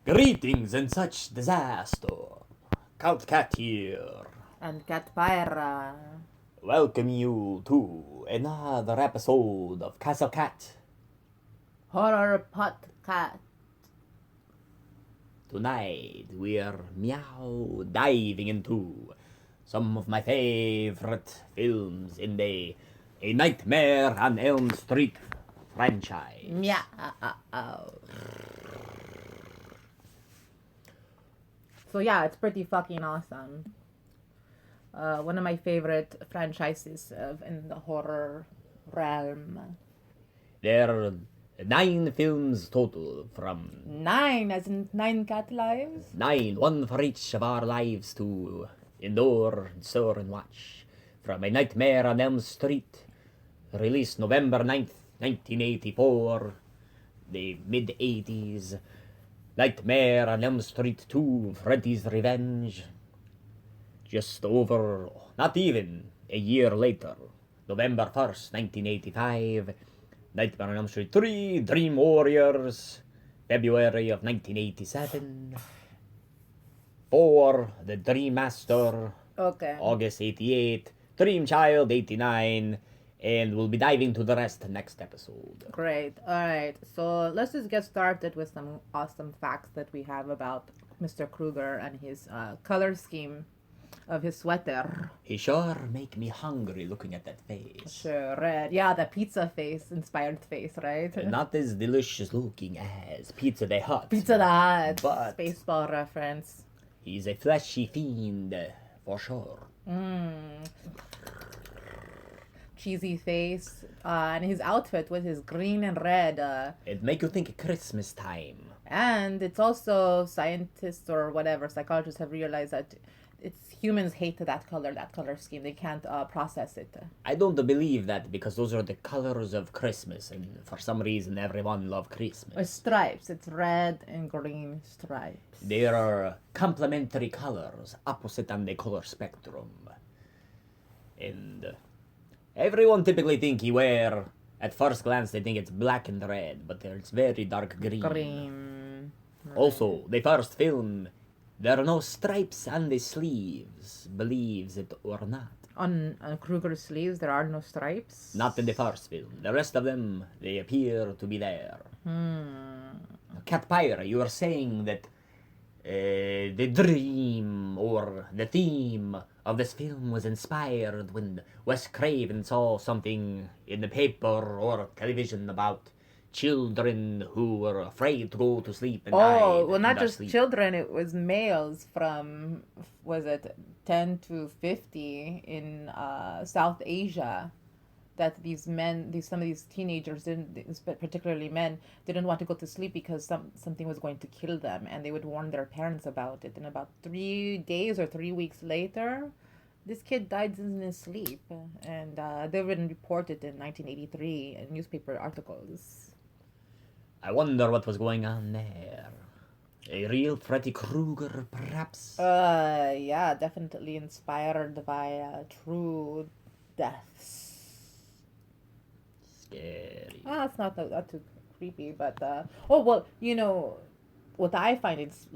Greetings in such disaster. Potcat here. And Cat Pyra. Welcome you to another episode of Castle Cat. Horror Potcat. Tonight we're diving into some of my favorite films in the A Nightmare on Elm Street franchise. Meow. So yeah, it's pretty fucking awesome. One of my favorite franchises in the horror realm. There are 9 films total from 9, as in 9 cat lives? 9, one for each of our lives to endure, soar, and watch. From A Nightmare on Elm Street, released November 9th, 1984, the mid-80s. Nightmare on Elm Street 2, Freddy's Revenge. Just over, not even, a year later, November 1st, 1985. Nightmare on Elm Street 3, Dream Warriors, February of 1987. 4, The Dream Master, Okay. August 88, Dream Child 89, and we'll be diving to the rest next episode. Great. Alright, so let's just get started with some awesome facts that we have about Mr. Krueger and his color scheme of his sweater. He sure make me hungry looking at that face. Sure, red. Yeah, the pizza face, inspired face, right? Not as delicious looking as Pizza the Hut. Pizza the Hut. But Baseball reference. he's a fleshy fiend, for sure. Cheesy face. And his outfit with his green and red. It make you think Christmas time. And it's also scientists or whatever, psychologists have realized that humans hate that color scheme. They can't process it. I don't believe that because those are the colors of Christmas, and for some reason everyone love Christmas. Or stripes. It's red and green stripes. There are complementary colors, opposite on the color spectrum. And everyone typically think he wear, at first glance they think it's black and red, but it's very dark green. Green. Also, the first film, there are no stripes on the sleeves, believes it or not. On Krueger's sleeves, there are no stripes. Not in the first film. The rest of them, they appear to be there. Cat Pyra, you were saying that the dream or the theme of this film was inspired when Wes Craven saw something in the paper or television about children who were afraid to go to sleep and died. Oh, well, not in their just sleep. children. It was males from, was it 10 to 50 in South Asia, that some of these teenagers didn't, particularly men, didn't want to go to sleep because something was going to kill them, and they would warn their parents about it. And about 3 days or 3 weeks later, this kid died in his sleep, and they've been reported in 1983 in newspaper articles. I wonder what was going on there. A real Freddy Krueger, perhaps? Yeah, definitely inspired by true deaths. Scary. It's not too creepy, but oh well, what I find his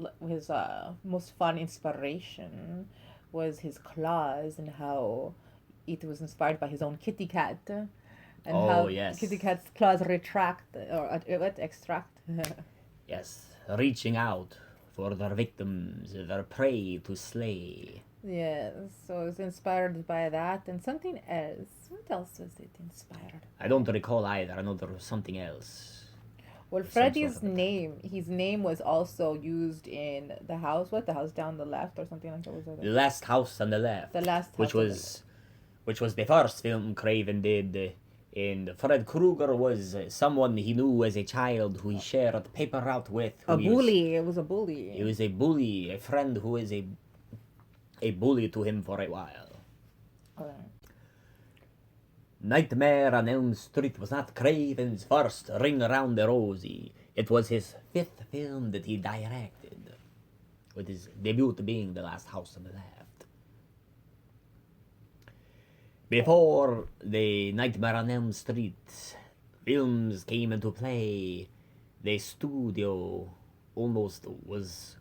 most fun inspiration was his claws and how it was inspired by his own kitty cat. And how yes. kitty cat's claws retract or extract. Yes, reaching out for their victims, their prey to slay. Yeah, so it's inspired by that and something else. What else was it inspired? I don't recall either. I know there was something else. Well, Freddy's his name was also used in The House down the left or something like that. Was The Last House on the Left. The Last House which was the first film Craven did. And Fred Krueger was someone he knew as a child who he shared a paper route with. It was a bully. He was a bully, a friend who was a bully to him for a while. Nightmare on Elm Street was not Craven's first Ring Around the Rosie. It was his 5th film that he directed, with his debut being The Last House on the Left. Before the Nightmare on Elm Street films came into play, the studio almost was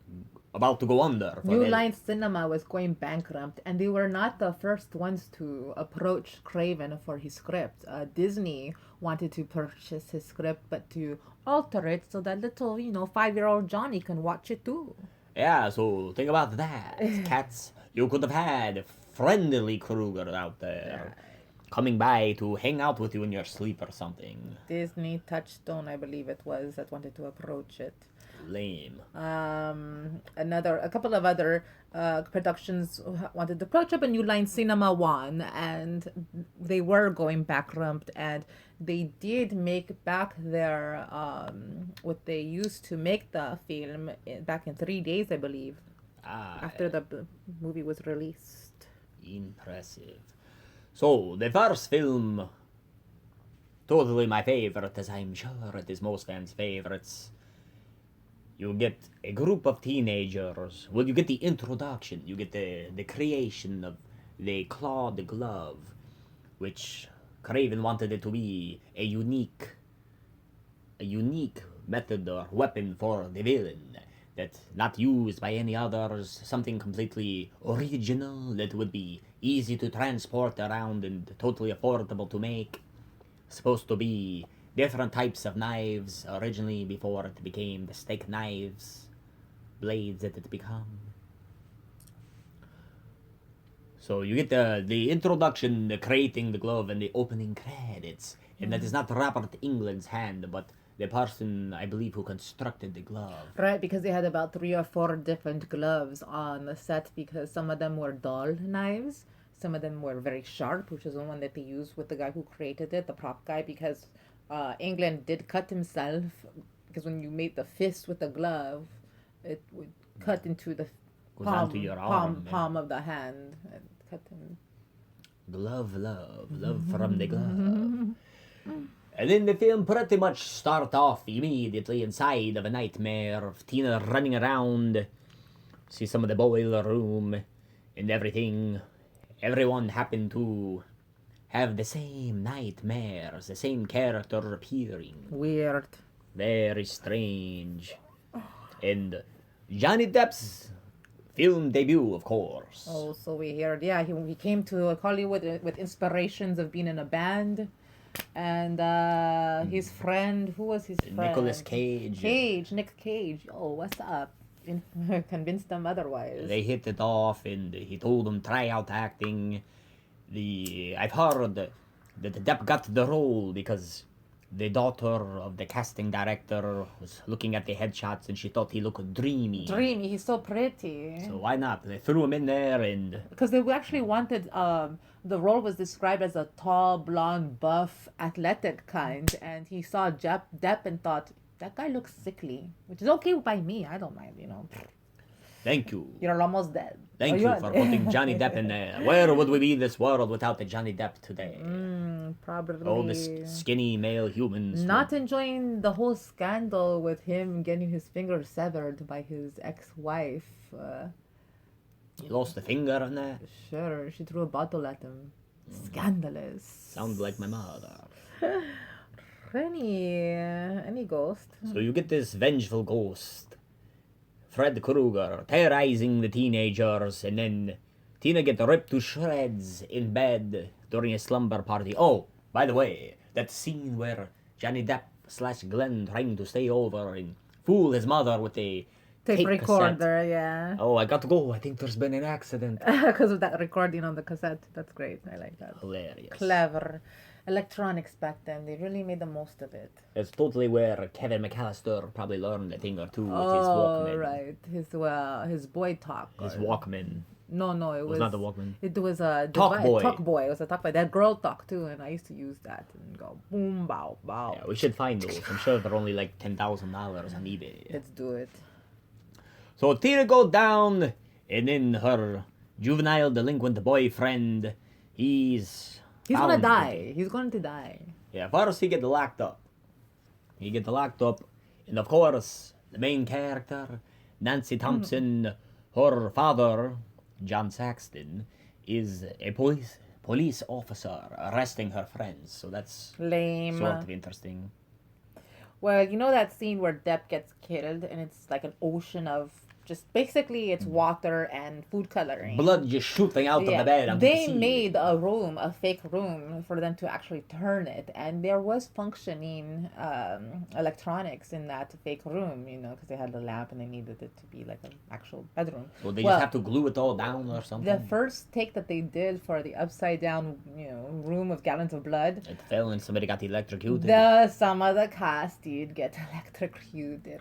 about to go under. New Line Cinema was going bankrupt, and they were not the first ones to approach Craven for his script. Disney wanted to purchase his script, but to alter it so that little, 5-year-old Johnny can watch it too. Yeah, so think about that. Cats, you could have had friendly Kruger out there. Coming by to hang out with you in your sleep or something. Disney Touchstone, I believe it was, that wanted to approach it. Lame. A couple of other productions wanted to approach it, but New Line Cinema won, and they were going bankrupt, and they did make back their what they used to make the film back in 3 days, I believe, after the movie was released. Impressive. So, the first film, totally my favorite, as I'm sure it is most fans' favorites. You get a group of teenagers. Well, you get the introduction. You get the creation of the clawed glove, which Craven wanted it to be a unique method or weapon for the villain. That not used by any others, something completely original that would be easy to transport around and totally affordable to make. Supposed to be different types of knives originally before it became the steak knives, blades that it become. So you get the introduction, the creating the glove, and the opening credits. And that is not Robert England's hand, but the person, I believe, who constructed the glove. Right, because they had about 3 or 4 different gloves on the set, because some of them were dull knives, some of them were very sharp, which is the one that they used with the guy who created it, the prop guy, because England did cut himself, because when you made the fist with the glove, it would cut into the palm of the hand and cut him. Love from the glove. And then the film pretty much start off immediately inside of a nightmare of Tina running around, see some of the boiler room and everything. Everyone happened to have the same nightmares, the same character appearing. Weird. Very strange. And Johnny Depp's film debut, of course. Oh, so we heard, yeah, he came to Hollywood with inspirations of being in a band. And his friend, who was his friend? Nicolas Cage. Nick Cage. Oh, what's up? Convinced them otherwise. They hit it off, and he told them try out acting. I've heard that Depp got the role because the daughter of the casting director was looking at the headshots and she thought he looked dreamy. Dreamy, he's so pretty. So why not? They threw him in there and... Because they actually wanted, the role was described as a tall, blonde, buff, athletic kind. And he saw Depp and thought, that guy looks sickly. Which is okay by me, I don't mind, Thank you. You're almost dead. Thank you for putting Johnny Depp in there. Where would we be in this world without the Johnny Depp today? Probably. All the skinny male humans. Not enjoying the whole scandal with him getting his finger severed by his ex-wife. He lost a finger on that? Sure, she threw a bottle at him. Scandalous. Sounds like my mother. Any ghost. So you get this vengeful ghost, Fred Krueger, terrorizing the teenagers, and then Tina get ripped to shreds in bed during a slumber party. Oh, by the way, that scene where Johnny Depp / Glenn trying to stay over and fool his mother with a tape recorder, cassette. Yeah. Oh, I got to go. I think there's been an accident. Because of that recording on the cassette. That's great. I like that. Hilarious. Clever. Electronics back then, they really made the most of it. It's totally where Kevin McAllister probably learned a thing or two with his Oh, Walkman. right. His boy talk. His Walkman. No, it was not the Walkman. It was a Talk Boy. Talk Boy. It was a Talk Boy. That girl talk too, and I used to use that and go boom, bow, bow. Yeah, we should find those. I'm sure they're only like $10,000 on eBay. Let's do it. So Tina go down, and then her juvenile delinquent boyfriend, he's gonna die. He's going to die. Yeah, first he get locked up. And of course, the main character, Nancy Thompson, her father, John Saxton, is a police officer arresting her friends. So that's lame. sort of interesting. Well, you know that scene where Depp gets killed and it's like an ocean of just basically it's water and food coloring. Blood just shooting out of the bed. And They made a fake room for them to actually turn it, and there was functioning electronics in that fake room, because they had the lamp and they needed it to be like an actual bedroom. So they just have to glue it all down or something? The first take that they did for the upside down, room of gallons of blood, it fell and somebody got electrocuted. Some of the cast did get electrocuted.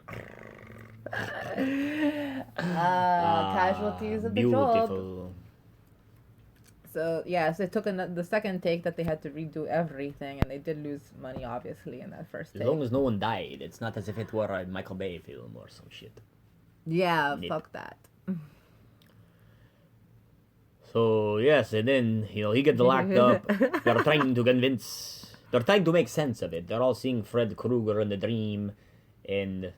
Casualties of the job. Beautiful. So yes, it took the second take that they had to redo everything, and they did lose money obviously in that first take. As long as no one died, it's not as if it were a Michael Bay film or some shit. Yeah, fuck that. So yes, and then he gets locked up. They're trying to make sense of it. They're all seeing Fred Krueger in the dream, and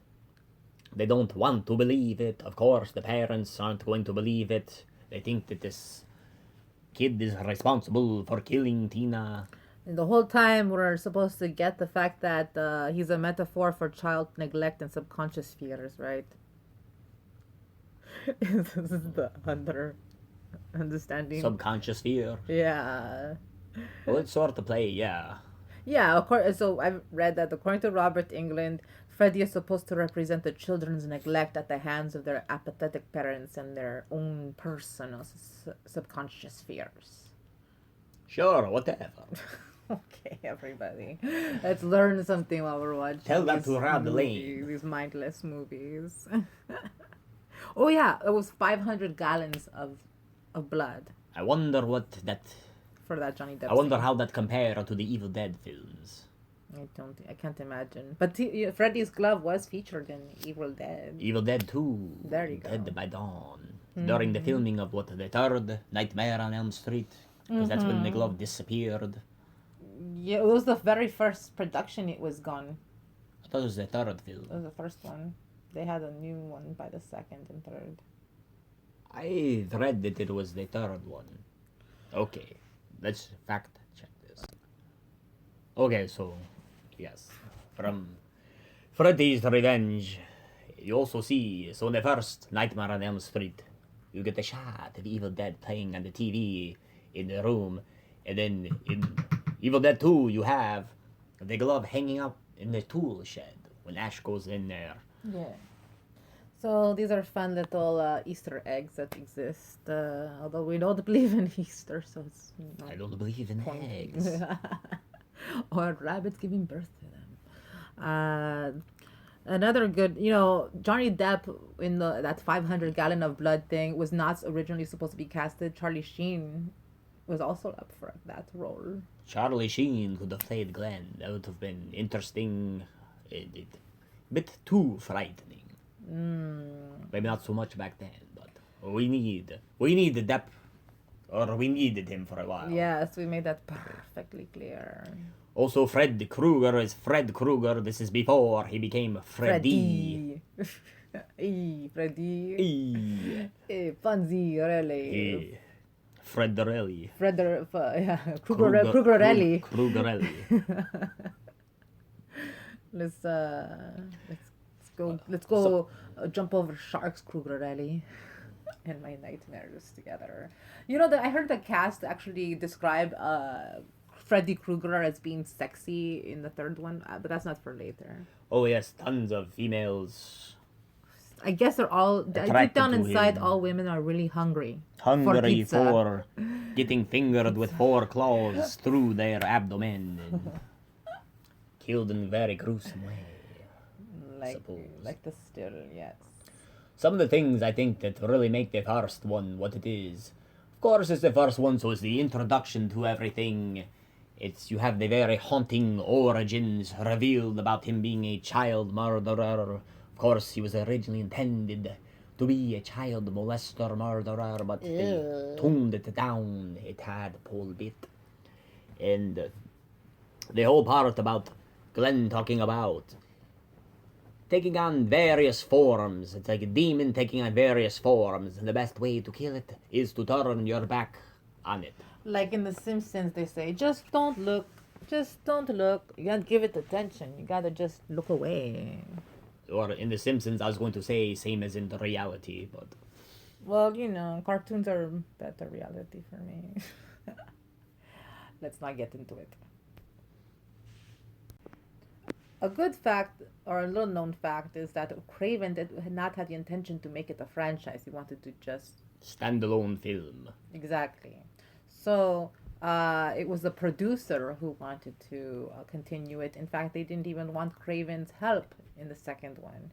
they don't want to believe it. Of course, the parents aren't going to believe it. They think that this kid is responsible for killing Tina. And the whole time we're supposed to get the fact that he's a metaphor for child neglect and subconscious fears, right? This is the understanding. Subconscious fear. Yeah. Well, it's sort of play, yeah. Yeah, of course. So I've read that according to Robert England, Freddy is supposed to represent the children's neglect at the hands of their apathetic parents and their own personal subconscious fears. Sure, whatever. Okay, everybody. Let's learn something while we're watching. Tell that to Rod Lane. These mindless movies. Oh yeah, it was 500 gallons of blood. I wonder what that... For that Johnny Depp I wonder scene. how that compared to the Evil Dead films. I can't imagine. But Freddy's glove was featured in Evil Dead. Evil Dead 2. There you go. Dead by Dawn. During the filming of the third Nightmare on Elm Street. Because that's when the glove disappeared. Yeah, it was the very first production it was gone. I thought it was the third film. It was the first one. They had a new one by the second and third. I read that it was the third one. Okay, let's fact check this. Okay, so, yes. From Freddy's Revenge, you also see, so in the first Nightmare on Elm Street, you get a shot of Evil Dead playing on the TV in the room, and then in Evil Dead 2, you have the glove hanging up in the tool shed when Ash goes in there. Yeah. So these are fun little Easter eggs that exist. Although we don't believe in Easter, so it's I don't believe in eggs. Or rabbits giving birth to them. Another good, Johnny Depp in that 500 gallon of blood thing was not originally supposed to be casted. Charlie Sheen was also up for that role. Charlie Sheen could have played Glenn. That would have been interesting. A bit too frightening. Maybe not so much back then, but we needed Depp, or we needed him for a while. Yes, we made that perfectly clear. Also, Fred Krueger is Fred Krueger. This is before he became Freddy. Freddy. Funzy, really. Frederelli. Krugerelli. Krugerelli. Let's go jump over sharks, Krugerelli, and my nightmares together. I heard the cast actually describe Freddy Krueger as being sexy in the third one, but that's not for later. Oh yes, tons of females. I guess they're all deep down inside. All women are really hungry for getting fingered with 4 claws through their abdomen and killed in a very gruesome way. Like the still, yes. Some of the things I think that really make the first one what it is. Of course, it's the first one, so it's the introduction to everything. You have the very haunting origins revealed about him being a child murderer. Of course, he was originally intended to be a child molester murderer, but they toned it down a tadpole bit. And the whole part about Glenn talking about taking on various forms. It's like a demon taking on various forms, and the best way to kill it is to turn your back on it. Like in The Simpsons, they say, just don't look, just don't look. You gotta give it attention. You gotta just look away. Or in The Simpsons, I was going to say same as in the reality, but Well, cartoons are better reality for me. Let's not get into it. A good fact, or a little known fact, is that Craven had not had the intention to make it a franchise. He wanted to just. standalone film. Exactly. So it was the producer who wanted to continue it. In fact, they didn't even want Craven's help in the second one.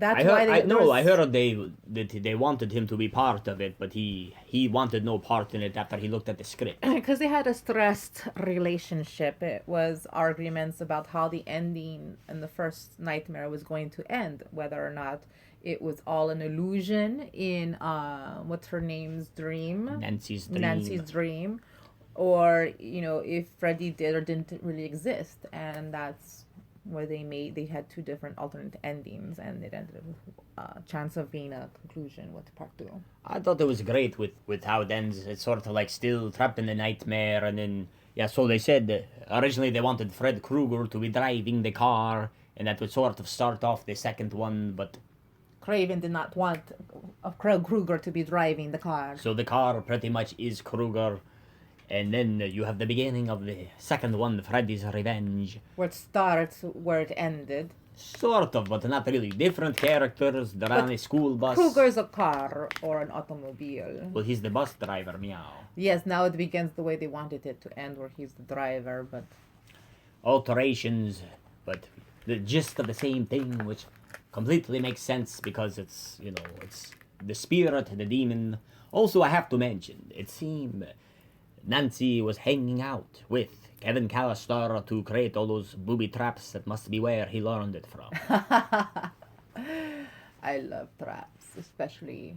That's why I heard they wanted him to be part of it, but he wanted no part in it after he looked at the script. Because they had a stressed relationship. It was arguments about how the ending in the first nightmare was going to end, whether or not it was all an illusion in what's her name's dream, Nancy's dream. or if Freddy did or didn't really exist, and that's where they had two different alternate endings, and it ended up with chance of being a conclusion with part 2. I thought it was great with how it ends. It's sort of like still trapped in the nightmare, and then so they said originally they wanted Fred Krueger to be driving the car, and that would sort of start off the second one, but Craven did not want Krueger to be driving the car. So the car pretty much is Krueger. And then you have the beginning of the second one, Freddy's Revenge. Where it starts, where it ended. Sort of, but not really. Different characters. They're on a school bus. Krueger's a car or an automobile. Well, he's the bus driver, meow. Yes, now it begins the way they wanted it to end, where he's the driver, but... Alterations, but the gist of the same thing, which completely makes sense because it's, it's the spirit, the demon. Also, I have to mention, it seemed Nancy was hanging out with Kevin Callister to create all those booby traps. That must be where he learned it from. I love traps, especially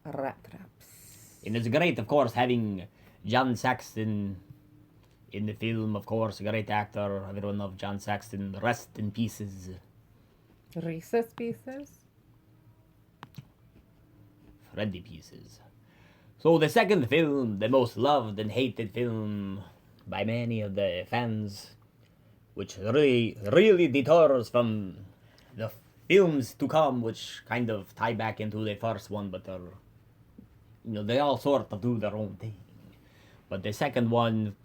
rat traps. And it's great, of course, having John Saxon in the film, of course, a great actor. Everyone loved John Saxon. Rest in pieces. Reese's Pieces? Freddy Pieces. So the second film, the most loved and hated film by many of the fans, which really deters from the films to come, which kind of tie back into the first one, but they all sort of do their own thing. But the second one,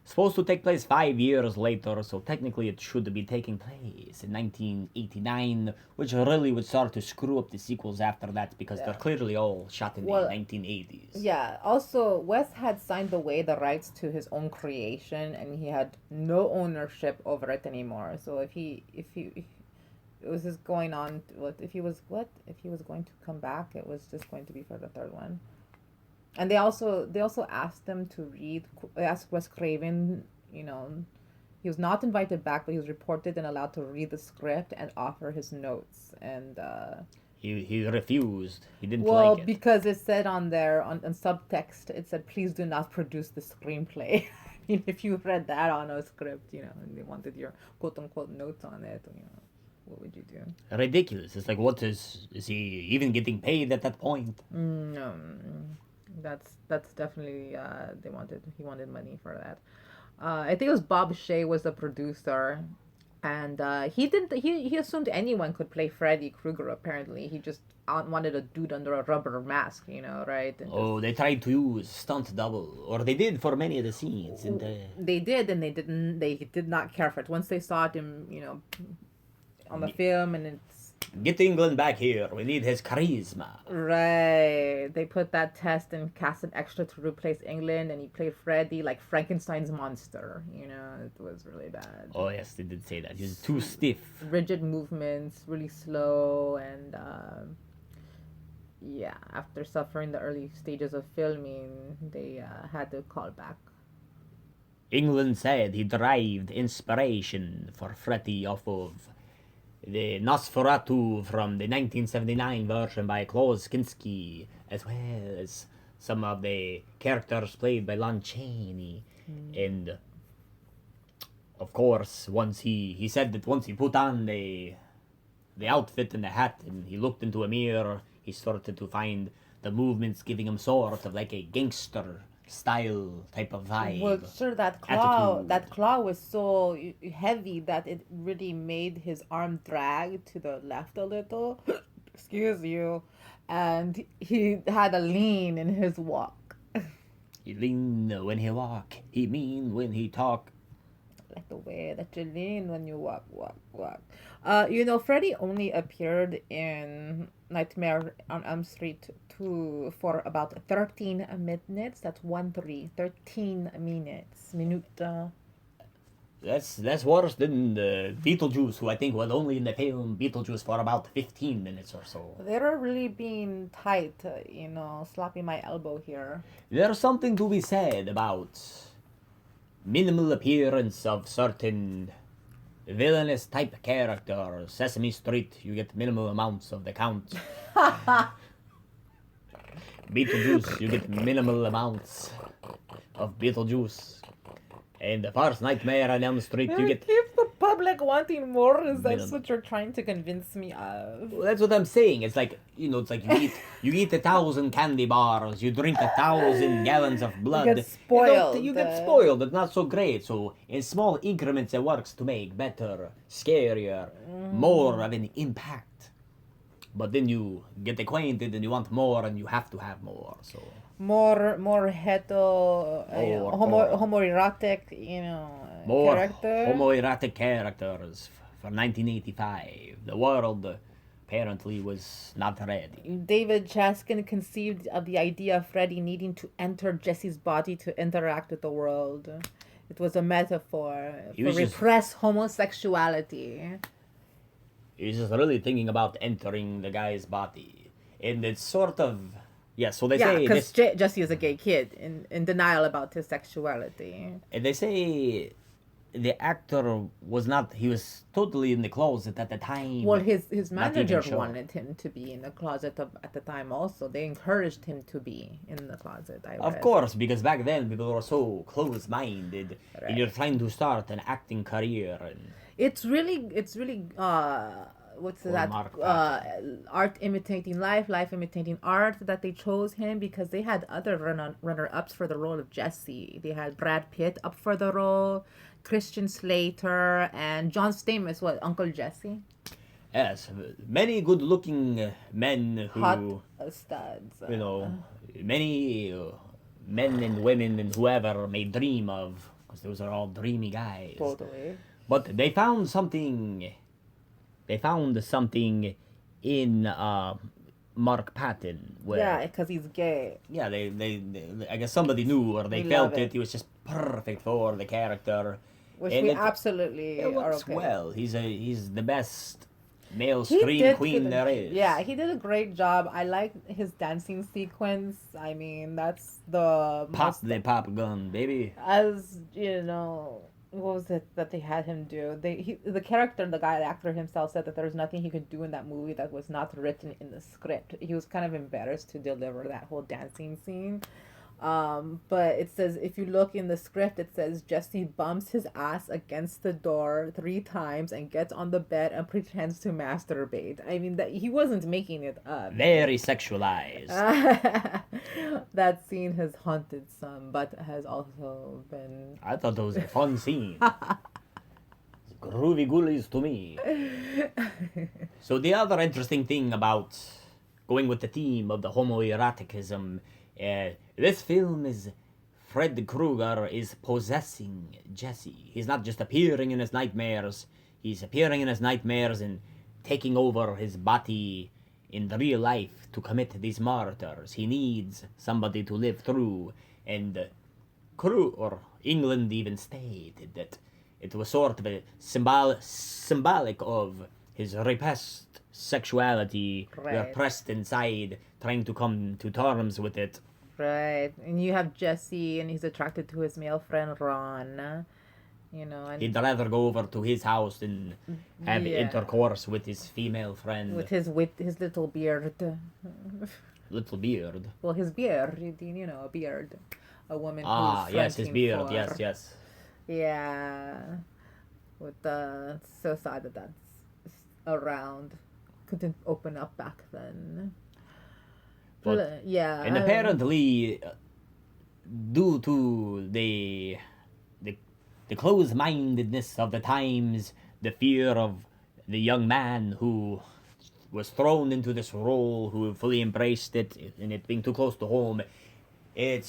supposed to take place 5 years later, so technically it should be taking place in 1989, which really would start to screw up the sequels after that, because they're clearly all shot in the 1980s. Yeah, also, Wes had signed away the rights to his own creation, and he had no ownership over it anymore. So if it was just going on, if he was going to come back, it was just going to be for the third one. And they also asked them to asked Wes Craven, he was not invited back, but he was reported and allowed to read the script and offer his notes. And he refused. He didn't like it. Well, because it said on there, on subtext, it said, please do not produce the screenplay. If you read that on a script, and they wanted your quote-unquote notes on it, what would you do? Ridiculous. It's like, what is he even getting paid at that point? No. That's definitely he wanted money for that. I think it was Bob Shea was the producer, and he assumed anyone could play Freddy Krueger. Apparently, he just wanted a dude under a rubber mask, right? And they tried to use stunt double, or they did for many of the scenes. They did, and they didn't. They did not care for it. Once they saw him, on the film, and it's. Get England back here. We need his charisma. Right. They put that test and cast an extra to replace England, and he played Freddy like Frankenstein's monster. It was really bad. Oh, yes, they did say that. He was too stiff. Rigid movements, really slow, and after suffering the early stages of filming, they had to call back. England said he derived inspiration for Freddy off of the Nosferatu from the 1979 version by Klaus Kinski, as well as some of the characters played by Lon Chaney. And of course, once he said that once he put on the outfit and the hat and he looked into a mirror, he started to find the movements giving him sort of like a gangster style type of vibe. Well, sure, Attitude. that claw was so heavy that it really made his arm drag to the left a little. Excuse you. And he had a lean in his walk. He lean when he walk. He mean when he talk. Like the way that you lean when you walk. Freddy only appeared in Nightmare on Elm Street 2 for about 13 minutes. That's 13 minutes. Minuta. That's worse than the Beetlejuice, who I think was only in the film Beetlejuice for about 15 minutes or so. They're really being tight, slapping my elbow here. There's something to be said about minimal appearance of certain villainous type characters. Sesame Street, you get minimal amounts of the count. Beetlejuice, you get minimal amounts of Beetlejuice. And the first Nightmare on Elm Street, you get... Keep the public wanting more. Is that Minimum. what you're trying to convince me of? Well, that's what I'm saying. It's like, it's like you eat 1,000 candy bars, you drink 1,000 gallons of blood. You get spoiled. You get spoiled. It's not so great. So in small increments, it works to make better, scarier, more of an impact. But then you get acquainted and you want more and you have to have more. So More homoerotic, more character. homoerotic characters for 1985. The world apparently was not ready. David Chaskin conceived of the idea of Freddy needing to enter Jesse's body to interact with the world. It was a metaphor for repressed homosexuality. He's just really thinking about entering the guy's body. And it's sort of... Yeah, so they say... because Jesse is a gay kid in denial about his sexuality. And they say the actor was not... He was totally in the closet at the time. Well, his manager wanted him to be in the closet at the time also. They encouraged him to be in the closet, I read. Of course, because back then people were so close-minded. Right. And you're trying to start an acting career. And It's really art imitating life imitating art that they chose him, because they had other runner-ups for the role of Jesse. They had Brad Pitt up for the role, Christian Slater, and John Stamos, Uncle Jesse? yes, many good-looking men who... Hot studs. Many men and women and whoever may dream of, because those are all dreamy guys. Totally. But they found something. They found something in Mark Patton. Yeah, because he's gay. Yeah, they I guess somebody knew, or they felt it. He was just perfect for the character. Which and we absolutely it are works okay. well. He's the best male screen queen there is. Yeah, he did a great job. I like his dancing sequence. I mean, that's the Pop the pop gun, baby. As what was it that they had him do? The actor himself said that there was nothing he could do in that movie that was not written in the script. He was kind of embarrassed to deliver that whole dancing scene. But it says, if you look in the script, it says Jesse bumps his ass against the door 3 times and gets on the bed and pretends to masturbate. I mean, that he wasn't making it up. Very sexualized. That scene has haunted some, but has also been... I thought it was a fun scene. Groovy ghoulies to me. So the other interesting thing about going with the theme of the homoeroticism, this film is Fred Krueger is possessing Jesse. He's not just appearing in his nightmares. He's appearing in his nightmares and taking over his body in the real life to commit these murders. He needs somebody to live through. And England even stated that it was sort of a symbolic of his repressed sexuality, repressed inside, trying to come to terms with it. Right. And you have Jesse, and he's attracted to his male friend Ron. And he'd rather go over to his house than have intercourse with his female friend. With his little beard. Little beard? Well, his beard, a beard. A woman who's yes, his beard, for... yes. Yeah. So sad that that's around. Couldn't open up back then. But, yeah. And apparently, due to the closed-mindedness of the times, the fear of the young man who was thrown into this role, who fully embraced it, and it being too close to home, he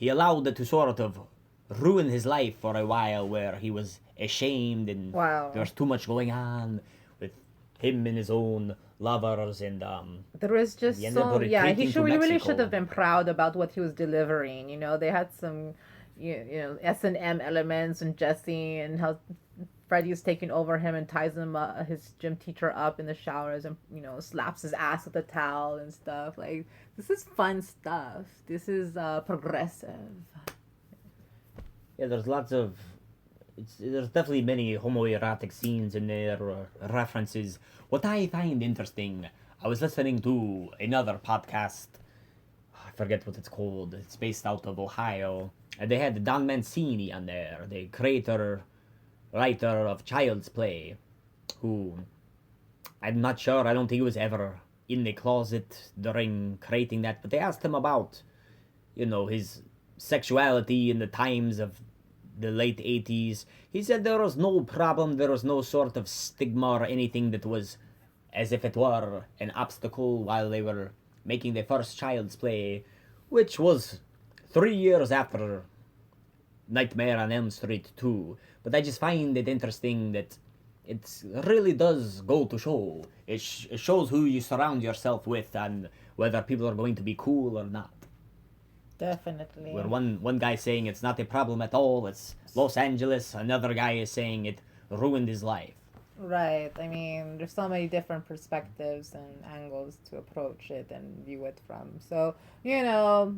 allowed it to sort of ruin his life for a while, where he was ashamed and Wow. there was too much going on with him and his own lovers, and There was just he ended up he retreating to really Mexico. should have been proud about what he was delivering. You know, they had some, S&M elements and Jesse and how Freddy's taking over him and ties him up, his gym teacher up in the showers and slaps his ass with a towel and stuff. Like, this is fun stuff. This is progressive. Yeah, there's lots of. There's definitely many homoerotic scenes in there, references. What I find interesting, I was listening to another podcast. I forget what it's called. It's based out of Ohio, and they had Don Mancini on there, the writer of Child's Play, who I'm not sure. I don't think he was ever in the closet during creating that, but they asked him about, his sexuality in the times of the late 80s. He said there was no problem, there was no sort of stigma or anything that was as if it were an obstacle while they were making their first Child's Play, which was 3 years after Nightmare on Elm Street 2. But I just find it interesting that it really does go to show. It shows who you surround yourself with and whether people are going to be cool or not. Definitely. Where one guy saying it's not a problem at all, it's Los Angeles, another guy is saying it ruined his life. Right. I mean, there's so many different perspectives and angles to approach it and view it from. So,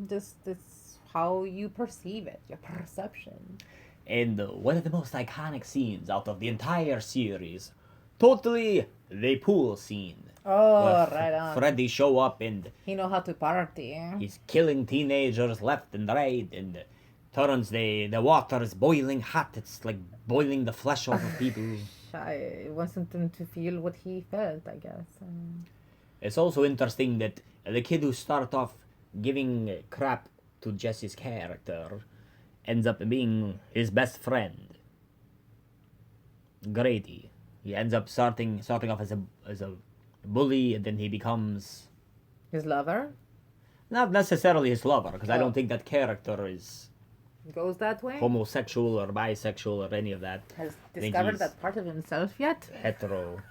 just it's how you perceive it, your perception. And one of the most iconic scenes out of the entire series, totally the pool scene. Oh, right on. Freddy show up and He know how to party. he's killing teenagers left and right, and turns the water is boiling hot. It's like boiling the flesh off of people. I wanted him to feel what he felt, I guess. It's also interesting that the kid who started off giving crap to Jesse's character ends up being his best friend, Grady. He ends up starting off as a bully, and then he becomes His lover not necessarily his lover, because I don't think that character is goes that way. homosexual or bisexual or any of that. Has I think discovered he's that part of himself yet? hetero.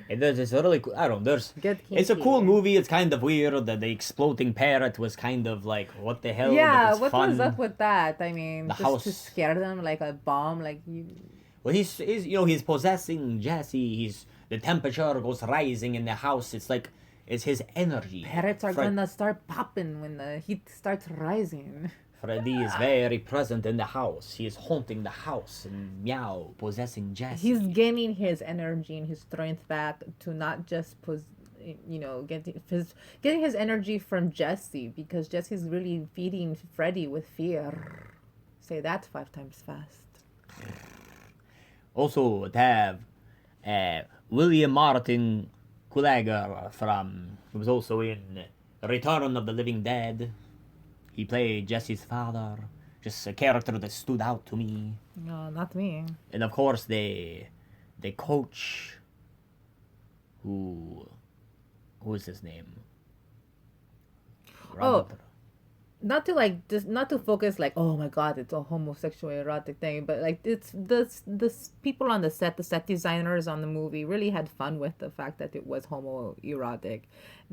And there's this really cool, I don't know, Get it's a kinky. cool movie. It's kind of weird that the exploding parrot was kind of like, what the hell? Yeah, but it's what fun. was up with that? I mean, The just house. to scare them like a bomb, like you. Well, he's possessing Jesse. The temperature goes rising in the house. It's like, it's his energy. Parrots are gonna start popping when the heat starts rising. Freddy is very present in the house. He is haunting the house and meow, possessing Jesse. He's gaining his energy and his strength back to not just getting his energy from Jesse, because Jesse's really feeding Freddy with fear. Say that 5 times fast. Also, to have William Martin Kulager who was also in Return of the Living Dead. He played Jesse's father. Just a character that stood out to me. No, not me. And of course, the coach, who is his name? Robert. Not to focus like, oh my god, it's a homosexual erotic thing, but like it's this people on the set designers on the movie really had fun with the fact that it was homoerotic.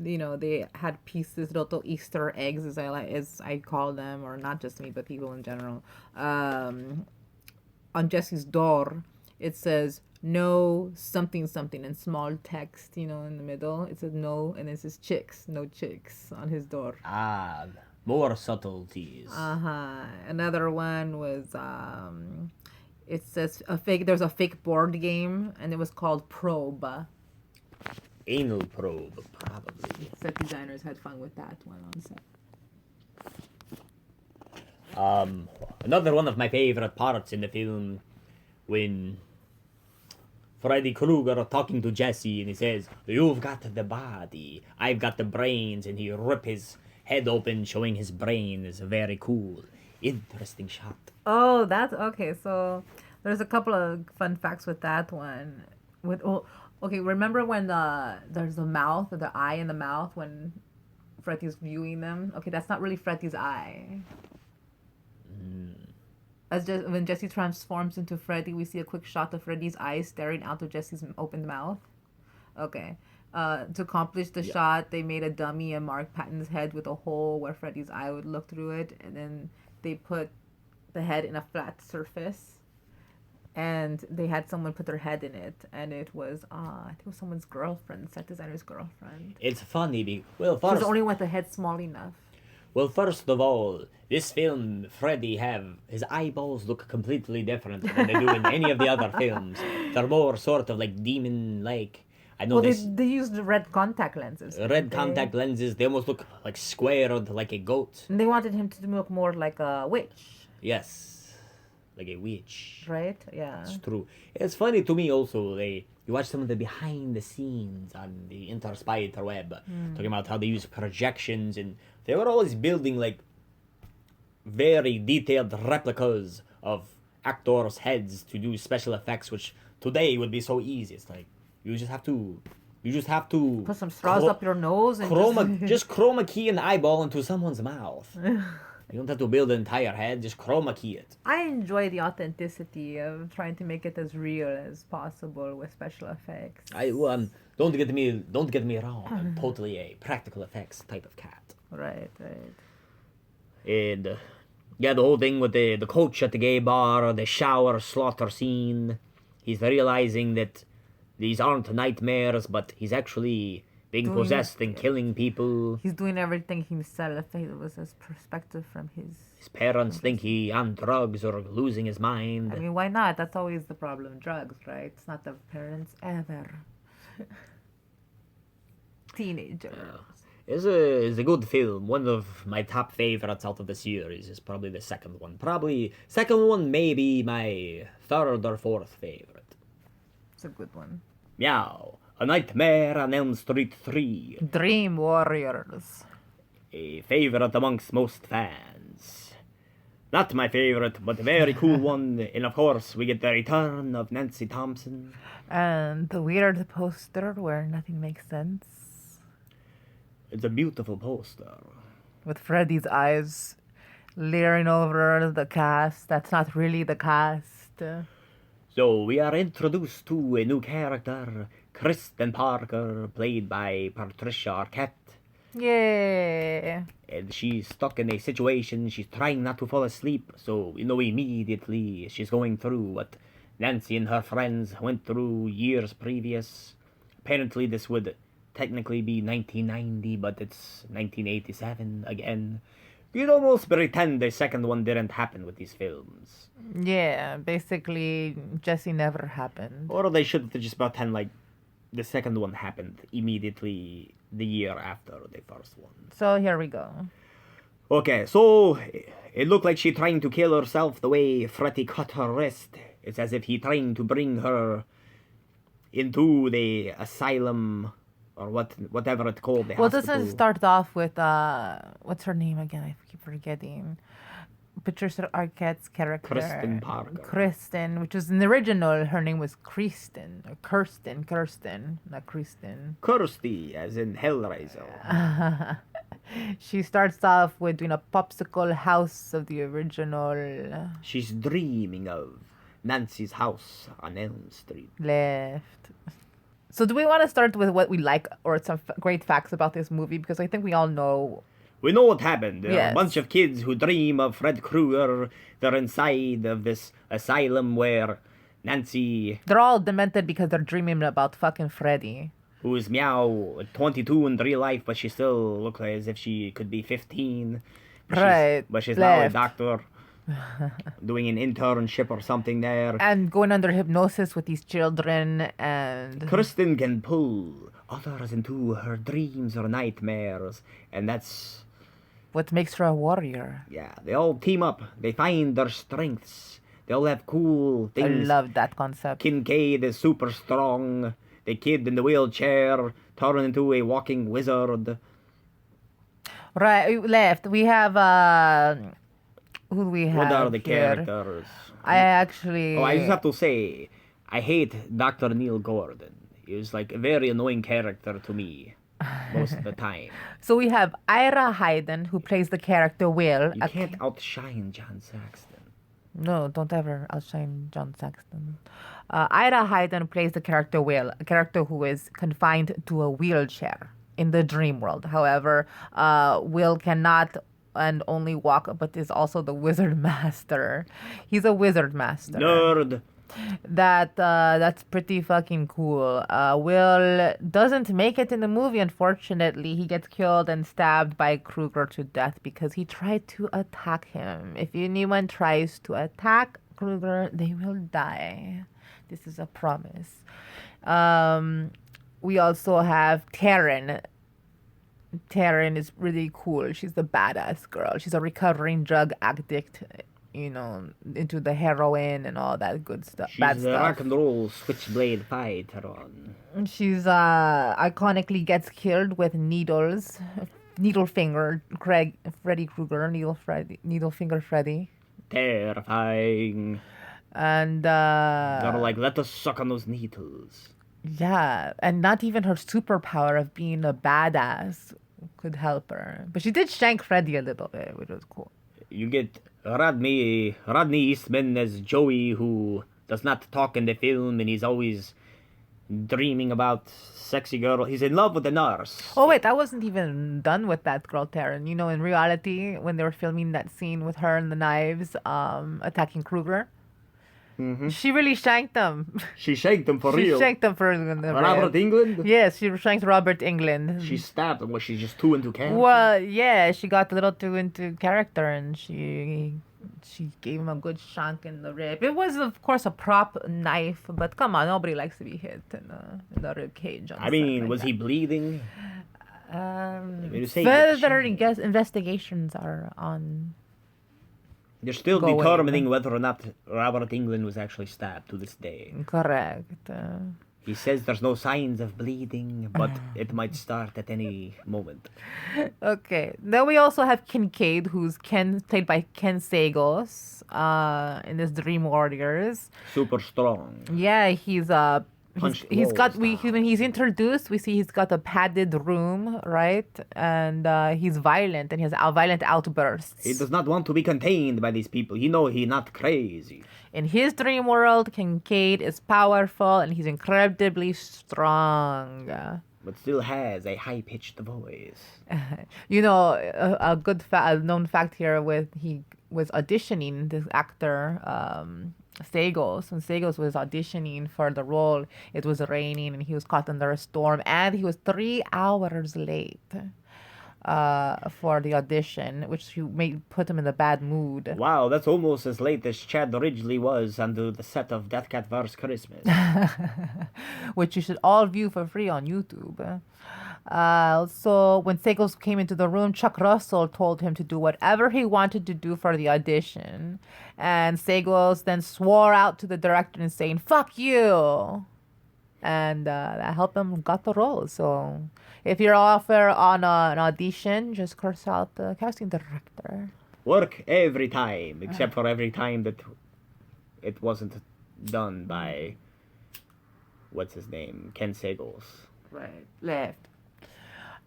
They had pieces, little Easter eggs, as I call them, or not just me but people in general. On Jesse's door, it says no something something in small text, in the middle. It says no, and it says chicks, no chicks on his door. More subtleties. Another one was it says there's a fake board game, and it was called Probe. Anal probe, probably. Set designers had fun with that one on set. Another one of my favorite parts in the film, when Freddy Krueger talking to Jesse, and he says, "You've got the body, I've got the brains," and he rip his head open, showing his brain is a very cool, interesting shot. Oh, that's okay. So there's a couple of fun facts with that one. Okay, remember when there's the mouth, the eye in the mouth when Freddy's viewing them? Okay, that's not really Freddy's eye. When Jesse transforms into Freddy, we see a quick shot of Freddy's eyes staring out of Jesse's opened mouth. Okay. To accomplish the shot, they made a dummy of Mark Patton's head with a hole where Freddy's eye would look through it, and then they put the head in a flat surface, and they had someone put their head in it, and it was I think it was someone's girlfriend, set designer's girlfriend. It's funny She was the only one with the head small enough. Well, first of all, this film, Freddy his eyeballs look completely different than they do in any of the other films. They're more sort of like demon-like. I know they used red contact lenses. Contact lenses, they almost look like squared like a goat. And they wanted him to look more like a witch. Yes, like a witch. Right? Yeah. It's true. It's funny to me also, you watch some of the behind the scenes on the interspider web, talking about how they use projections, and they were always building like very detailed replicas of actors' heads to do special effects, which today would be so easy. It's like you just have to put some straws up your nose and just chroma key an eyeball into someone's mouth. You don't have to build an entire head, just chroma key it. I enjoy the authenticity of trying to make it as real as possible with special effects. Don't get me wrong. I'm totally a practical effects type of cat. Right. And the whole thing with the coach at the gay bar, the shower slaughter scene. He's realizing that these aren't nightmares, but he's actually being possessed and killing people. He's doing everything himself. It was his perspective from his parents think he on drugs or losing his mind. I mean, why not? That's always the problem. Drugs, right? It's not the parents ever. Teenagers. It's a good film. One of my top favorites out of the series is probably the second one. Second one may be my third or fourth favorite. It's a good one. Meow. A Nightmare on Elm Street 3. Dream Warriors. A favorite amongst most fans. Not my favorite, but a very cool one. And of course, we get the return of Nancy Thompson. And the weird poster where nothing makes sense. It's a beautiful poster. With Freddy's eyes leering over the cast. That's not really the cast. So we are introduced to a new character, Kristen Parker, played by Patricia Arquette. Yeah. And she's stuck in a situation, she's trying not to fall asleep, so immediately she's going through what Nancy and her friends went through years previous. Apparently this would technically be 1990, but it's 1987 again. You'd almost pretend the second one didn't happen with these films. Yeah, basically, Jesse never happened. Or they should just pretend like the second one happened immediately the year after the first one. So here we go. Okay, so it looked like she trying to kill herself the way Freddy cut her wrist. It's as if he trying to bring her into the asylum or whatever it's called. The well, hospital. doesn't it start off with what's her name again? I keep forgetting. Patricia Arquette's character. Kristen Parker. Kristen, which was in the original, her name was Kirsten, not Kristen. Kirsty, as in Hellraiser. She starts off with doing a popsicle house of the original. She's dreaming of Nancy's house on Elm Street. Left. So do we want to start with what we like or some great facts about this movie? Because I think we all know. We know what happened. There are Yes. a bunch of kids who dream of Fred Krueger. They're inside of this asylum where Nancy, They're all demented because they're dreaming about fucking Freddy. who is 22 in real life, but she still looks like as if she could be 15. But she's now a left. doctor. Doing an internship or something there. And going under hypnosis with these children and... Kristen can pull others into her dreams or nightmares. And that's... what makes her a warrior. yeah, they all team up. They find their strengths. They all have cool things. I love that concept. Kincaid is super strong. The kid in the wheelchair turned into a walking wizard. Right, left. We have who do we have? What are the here? characters? I actually. Oh, I just have to say, I hate Dr. Neil Gordon. He was like a very annoying character to me most of the time. So we have Ira Hayden, who plays the character Will. You can't outshine John Saxton. No, don't ever outshine John Saxton. Ira Hayden plays the character Will, a character who is confined to a wheelchair in the dream world. However, Will cannot and only walk, but is also the wizard master. He's a wizard master. Nerd. That's pretty fucking cool. Will doesn't make it in the movie, unfortunately. He gets killed and stabbed by Kruger to death because he tried to attack him. If anyone tries to attack Kruger, they will die. This is a promise. We also have Taryn. Taryn is really cool. She's the badass girl. She's a recovering drug addict, into the heroin and all that good stuff. She's bad a stuff. rock and roll switchblade fighter on. She's iconically gets killed with needles. Needle finger Freddy Krueger, needle finger Freddy. Terrifying. And They're like, let us suck on those needles. yeah, and not even her superpower of being a badass could help her. But she did shank Freddy a little bit, which was cool. You get Rodney Eastman as Joey, who does not talk in the film, and he's always dreaming about sexy girl. He's in love with the nurse. Oh wait, I wasn't even done with that girl, Taryn. In reality, when they were filming that scene with her and the knives, attacking Kruger, she really shanked him. She shanked him for She real. shanked him for the Robert England? Yes, she shanked Robert England. She stabbed him. Was she just too into character? Well, yeah, she got a little too into character, and she gave him a good shank in the rib. It was, of course, a prop knife, but come on, nobody likes to be hit in the rib cage. I mean, was he bleeding? You say Further investigations are on. They're still going. determining whether or not Robert England was actually stabbed to this day. Correct. He says there's no signs of bleeding, but it might start at any moment. Okay. Then we also have Kincaid, who's played by Ken Sagos, in this Dream Warriors. Super strong. Yeah, he's when he's introduced, we see he's got a padded room, right? And he's violent, and he has violent outbursts. He does not want to be contained by these people. He's not crazy. In his dream world, Kincaid is powerful and he's incredibly strong. But still has a high-pitched voice. A known fact here he was auditioning, this actor, Sagos. When Sagos was auditioning for the role, it was raining and he was caught under a storm, and he was 3 hours late for the audition, which put him in a bad mood. Wow, that's almost as late as Chad Ridgely was on the set of Death Cat vs. Christmas. Which you should all view for free on YouTube. So when Sagos came into the room, Chuck Russell told him to do whatever he wanted to do for the audition. And Sagos then swore out to the director and saying, "Fuck you!" And that helped him got the role. So if you're offered on an audition, just curse out the casting director. Work every time, except for every time that it wasn't done by, what's his name, Ken Sagos. Right. Left.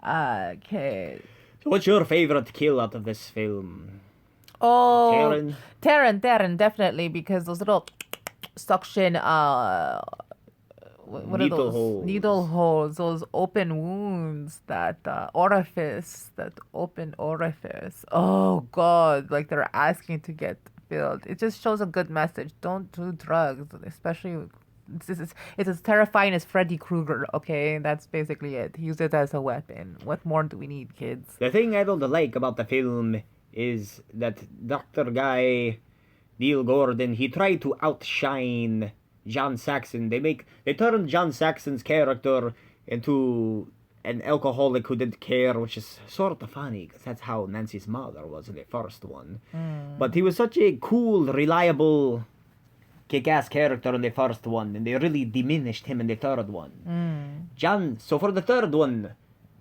Okay. So what's your favorite kill out of this film? Oh, Taryn, definitely, because those little suction, what Needle are those? holes. Needle holes, those open wounds, that open orifice. Oh, God, like they're asking to get filled. It just shows a good message. Don't do drugs, especially. It's as terrifying as Freddy Krueger, okay? That's basically it. Use it as a weapon. What more do we need, kids? The thing I don't like about the film is that Dr. Guy, Neil Gordon, he tried to outshine John Saxon. They turned John Saxon's character into an alcoholic who didn't care, which is sort of funny, because that's how Nancy's mother was in the first one. But he was such a cool, reliable, kick-ass character in the first one, and they really diminished him in the third one. So for the third one,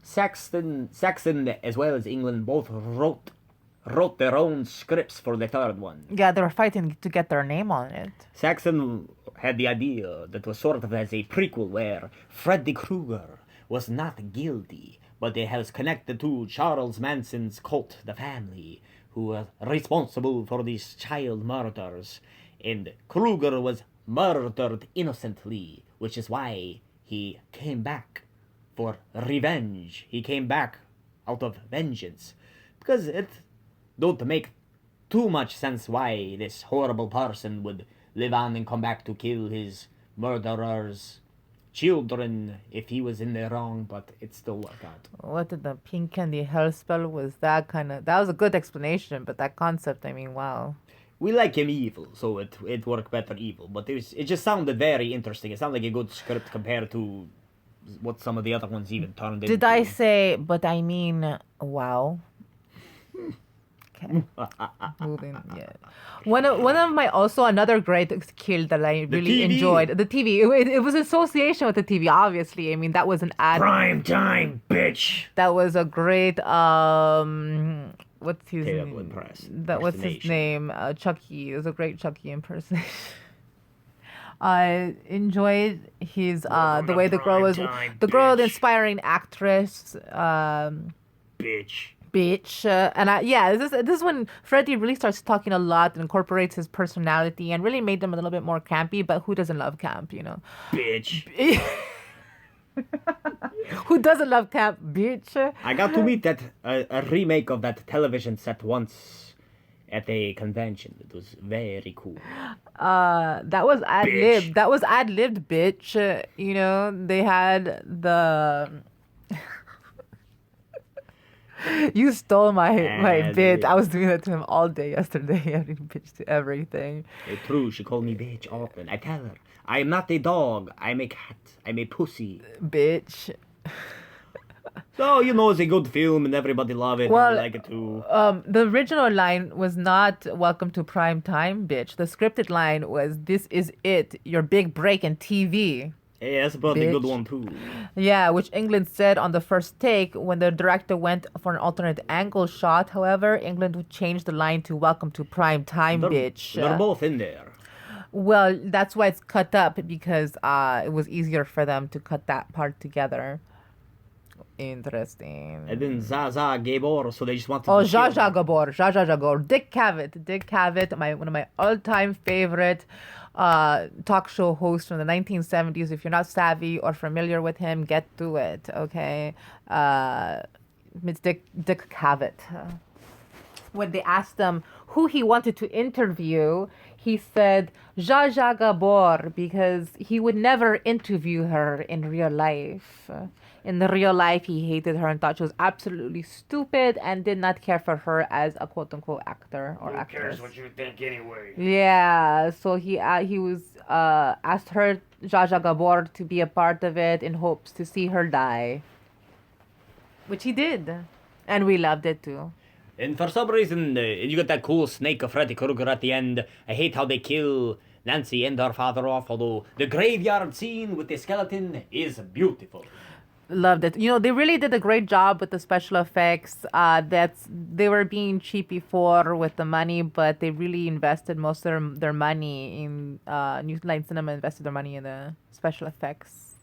Saxon, as well as England, both wrote their own scripts for the third one. Yeah, they were fighting to get their name on it. Saxon had the idea that was sort of as a prequel where Freddy Krueger was not guilty, but it has connected to Charles Manson's cult, the family, who were responsible for these child murders. And Krueger was murdered innocently, which is why he came back for revenge. He came back out of vengeance. Because it don't make too much sense why this horrible person would live on and come back to kill his murderers' children if he was in the wrong, but it still worked out. What did the pink candy hell spell was that that was a good explanation, but that concept, I mean, wow. We like him evil, so it worked better evil, but it just sounded very interesting. It sounded like a good script compared to what some of the other ones even turned into. Did I say, but I mean, wow. Okay. Moving, yeah. One of my, also another great kill that I really enjoyed. The TV. It was association with the TV, obviously. I mean, that was an ad. Prime time, bitch! That was a great, what's his Terrible name? What's his name? Chucky. It was a great Chucky impersonation. I enjoyed his, the way the girl was, the inspiring actress, bitch. This is when Freddy really starts talking a lot and incorporates his personality and really made them a little bit more campy, but who doesn't love camp, you know? Bitch. Who doesn't love camp, bitch? I got to meet a remake of that television set once at a convention. It was very cool. That was ad-libbed. That was ad-libbed, bitch. You know, they had the... You stole my bit. I was doing that to him all day yesterday. I didn't bitch to everything. It's true. She called me bitch often. I tell her, I am not a dog. I'm a cat. I'm a pussy. Bitch. So, you know, it's a good film and everybody love it. Well, and I like it too. The original line was not "Welcome to prime time, bitch." The scripted line was, "This is it. Your big break in TV." Yeah, that's about a good one too. Yeah, which England said on the first take. When the director went for an alternate angle shot, however, England would change the line to "Welcome to prime time, bitch." They're both in there. Well, that's why it's cut up, because it was easier for them to cut that part together. Interesting. And then Zaza Gabor, so they just wanted to... Oh, Zsa Zsa Gabor. Dick Cavett, one of my all-time favorite talk show hosts from the 1970s. If you're not savvy or familiar with him, get to it, okay? It's Dick Cavett. When they asked him who he wanted to interview, he said Zsa Zsa Gabor, because he would never interview her in real life. In the real life, he hated her and thought she was absolutely stupid and did not care for her as a quote-unquote actor or actress. Who cares what you think anyway? Yeah, so he was asked her, Zsa Zsa Gabor, to be a part of it in hopes to see her die. Which he did. And we loved it too. And for some reason, you got that cool snake of Freddy Krueger at the end. I hate how they kill Nancy and her father off, although the graveyard scene with the skeleton is beautiful. Loved it. You know, they really did a great job with the special effects. They were being cheap before with the money, but they really invested most of their money in New Line Cinema invested their money in the special effects.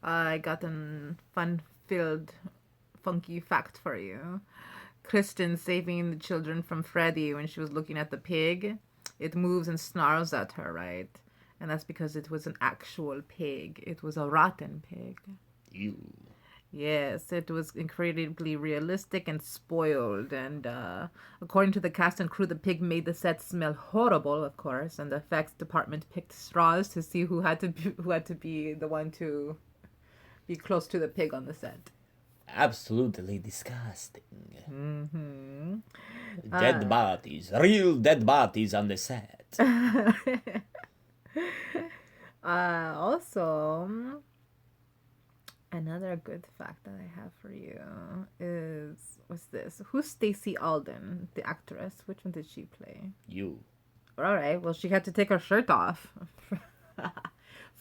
I got a fun-filled, funky fact for you. Kristen saving the children from Freddy when she was looking at the pig. It moves and snarls at her, right? And that's because it was an actual pig. It was a rotten pig. Ew. Yes, it was incredibly realistic and spoiled. And according to the cast and crew, the pig made the set smell horrible, of course. And the effects department picked straws to see who had to be the one to be close to the pig on the set. Absolutely disgusting. Mm-hmm. Dead bodies. Real dead bodies on the set. Also, another good fact that I have for you is, what's this? Who's Stacey Alden, the actress? Which one did she play? You. All right. Well, she had to take her shirt off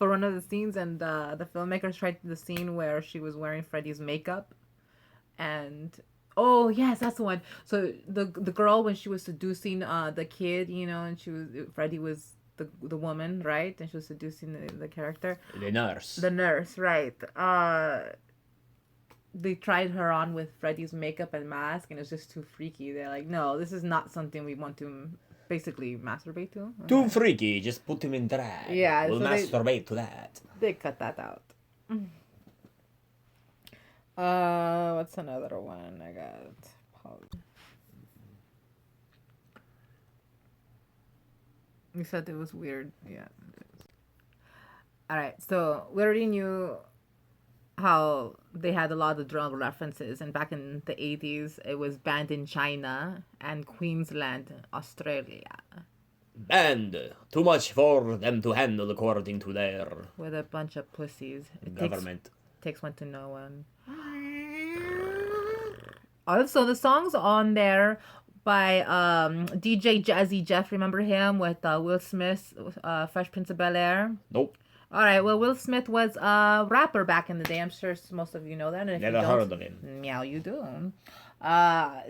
for one of the scenes, and the filmmakers tried the scene where she was wearing Freddy's makeup, and oh yes, that's the one. So the girl, when she was seducing the kid, and Freddy was the woman, right? And she was seducing the character, The nurse. the nurse, right? They tried her on with Freddy's makeup and mask, and it was just too freaky. They're like, no, this is not something we want to basically masturbate to. Okay. Too freaky, just put him in drag. Yeah, We'll so masturbate to that. They cut that out. What's another one I got? You said it was weird. Yeah. All right, so we already knew how they had a lot of drug references, and back in the 80s, it was banned in China and Queensland, Australia. And too much for them to handle according to their With a bunch of pussies. government. Takes one to know one. Also, the songs on there by DJ Jazzy Jeff, remember him, with Will Smith, Fresh Prince of Bel-Air? Nope. All right, well, Will Smith was a rapper back in the day. I'm sure most of you know that. And if Never you don't, heard of him. Meow, you do.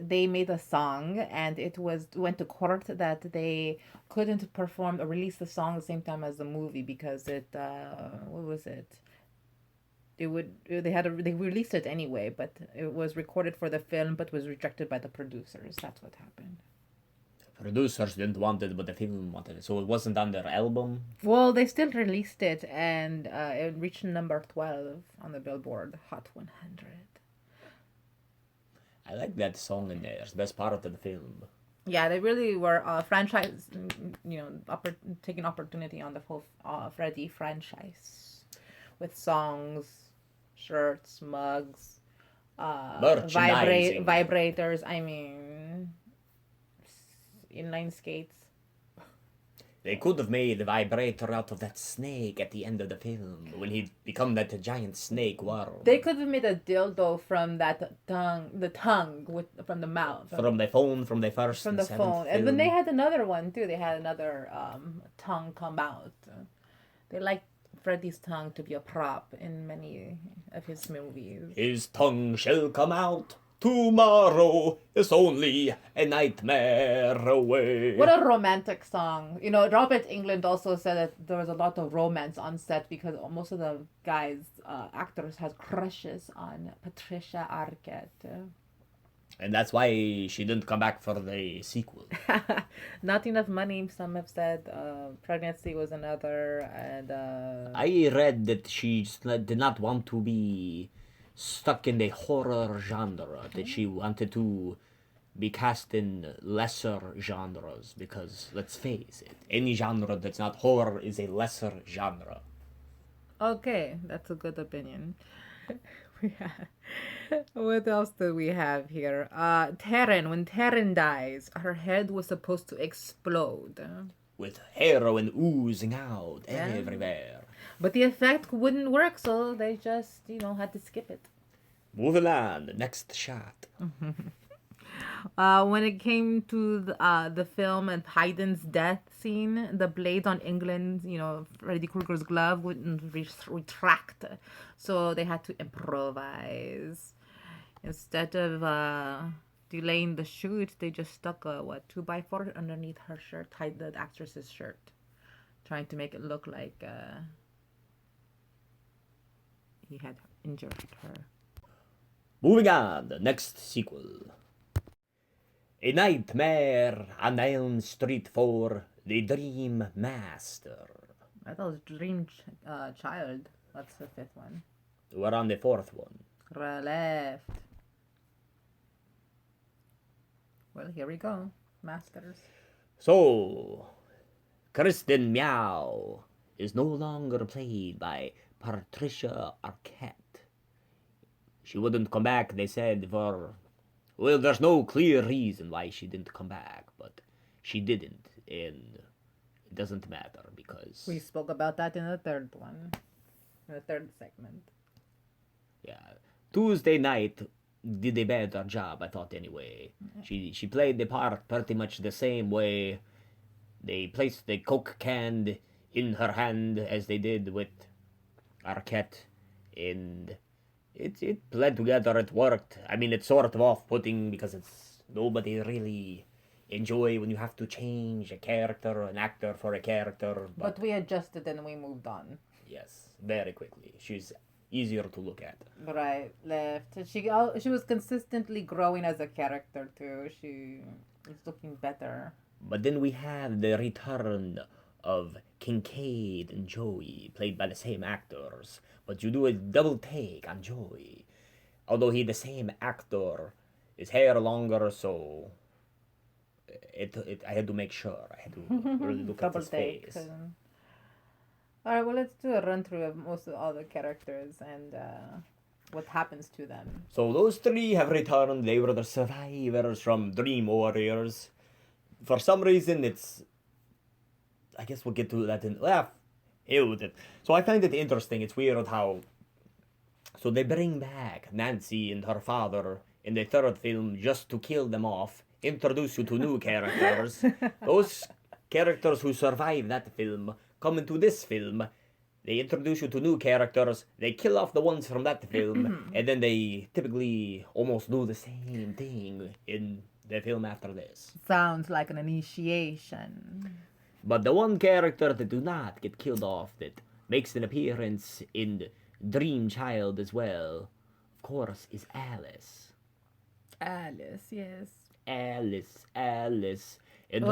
They made a song, and it went to court that they couldn't perform or release the song at the same time as the movie because it, what was it? They released it anyway, but it was recorded for the film, but was rejected by the producers. That's what happened. Producers didn't want it, but the film wanted it. So it wasn't on their album. Well, they still released it, and it reached number 12 on the Billboard Hot 100. I like that song in there. It's the best part of the film. Yeah, they really were franchise, taking opportunity on the whole Freddy franchise with songs, shirts, mugs, Merchandising. vibrators. I mean, inline skates. They could have made a vibrator out of that snake at the end of the film when he become that giant snake worm. They could have made a dildo from that tongue, from the mouth. From the phone, from the first From and the seventh phone. film. And then they had another one too. They had another tongue come out. They like Freddy's tongue to be a prop in many of his movies. His tongue shall come out. Tomorrow is only a nightmare away. What a romantic song. Robert Englund also said that there was a lot of romance on set because most of the actors had crushes on Patricia Arquette. And that's why she didn't come back for the sequel. Not enough money, some have said. Pregnancy was another. And I read that she did not want to be stuck in the horror genre, that she wanted to be cast in lesser genres because, let's face it, any genre that's not horror is a lesser genre. Okay, that's a good opinion. What else do we have here? Taryn, when Taryn dies, her head was supposed to explode. With heroin oozing out everywhere. But the effect wouldn't work, so they just, had to skip it. Moving on, next shot. When it came to the film and Hayden's death scene, the blades on England's, Freddy Krueger's glove wouldn't retract. So they had to improvise. Instead of delaying the shoot, they just stuck a 2x4 underneath her shirt, tied the actress's shirt, trying to make it look like he had injured her. Moving on, the next sequel. A Nightmare on Elm Street 4, The Dream Master. I thought it was Dream Child. What's the fifth one? We're on the fourth one. Left. Well, here we go. Masters. So, Kristen Meow is no longer played by Patricia Arquette. She wouldn't come back, they said, there's no clear reason why she didn't come back, but she didn't, and it doesn't matter because... We spoke about that in the third one. In the third segment. Yeah. Tuesday night did a better job, I thought, anyway. She played the part pretty much the same way. They placed the Coke can in her hand as they did with Arquette, and it bled together. It worked. I mean, it's sort of off-putting because it's nobody really enjoy when you have to change a character, an actor for a character. But we adjusted and we moved on. Yes, very quickly. She's easier to look at. Right, left. She was consistently growing as a character too. She was looking better. But then we have the return of Kincaid and Joey, played by the same actors. But you do a double take on Joey. Although he the same actor, his hair longer, so I had to make sure. I had to really look at his face. All right, well, let's do a run through of most of all the characters and what happens to them. So those three have returned. They were the survivors from Dream Warriors. For some reason, I guess we'll get to that in... ew. So I find it interesting. It's weird how... So they bring back Nancy and her father in the third film just to kill them off, introduce you to new characters. Those characters who survive that film come into this film. They introduce you to new characters, they kill off the ones from that film, and then they typically almost do the same thing in the film after this. Sounds like an initiation. But the one character that do not get killed off, that makes an appearance in Dream Child as well, of course, is Alice. Alice, yes. Alice. And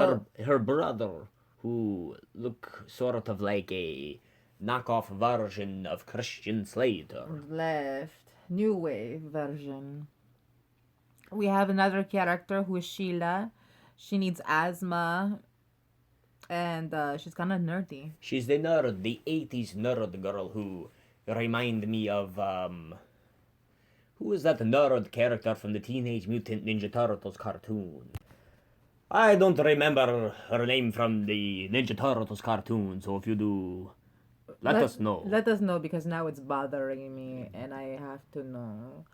her brother, who look sort of like a knockoff version of Christian Slater. Left. New wave version. We have another character who is Sheila. She needs asthma. And she's kind of nerdy. She's the nerd, the 80s nerd girl who remind me of, who is that nerd character from the Teenage Mutant Ninja Turtles cartoon? I don't remember her name from the Ninja Turtles cartoon, so if you do, let us know. Let us know, because now it's bothering me and I have to know.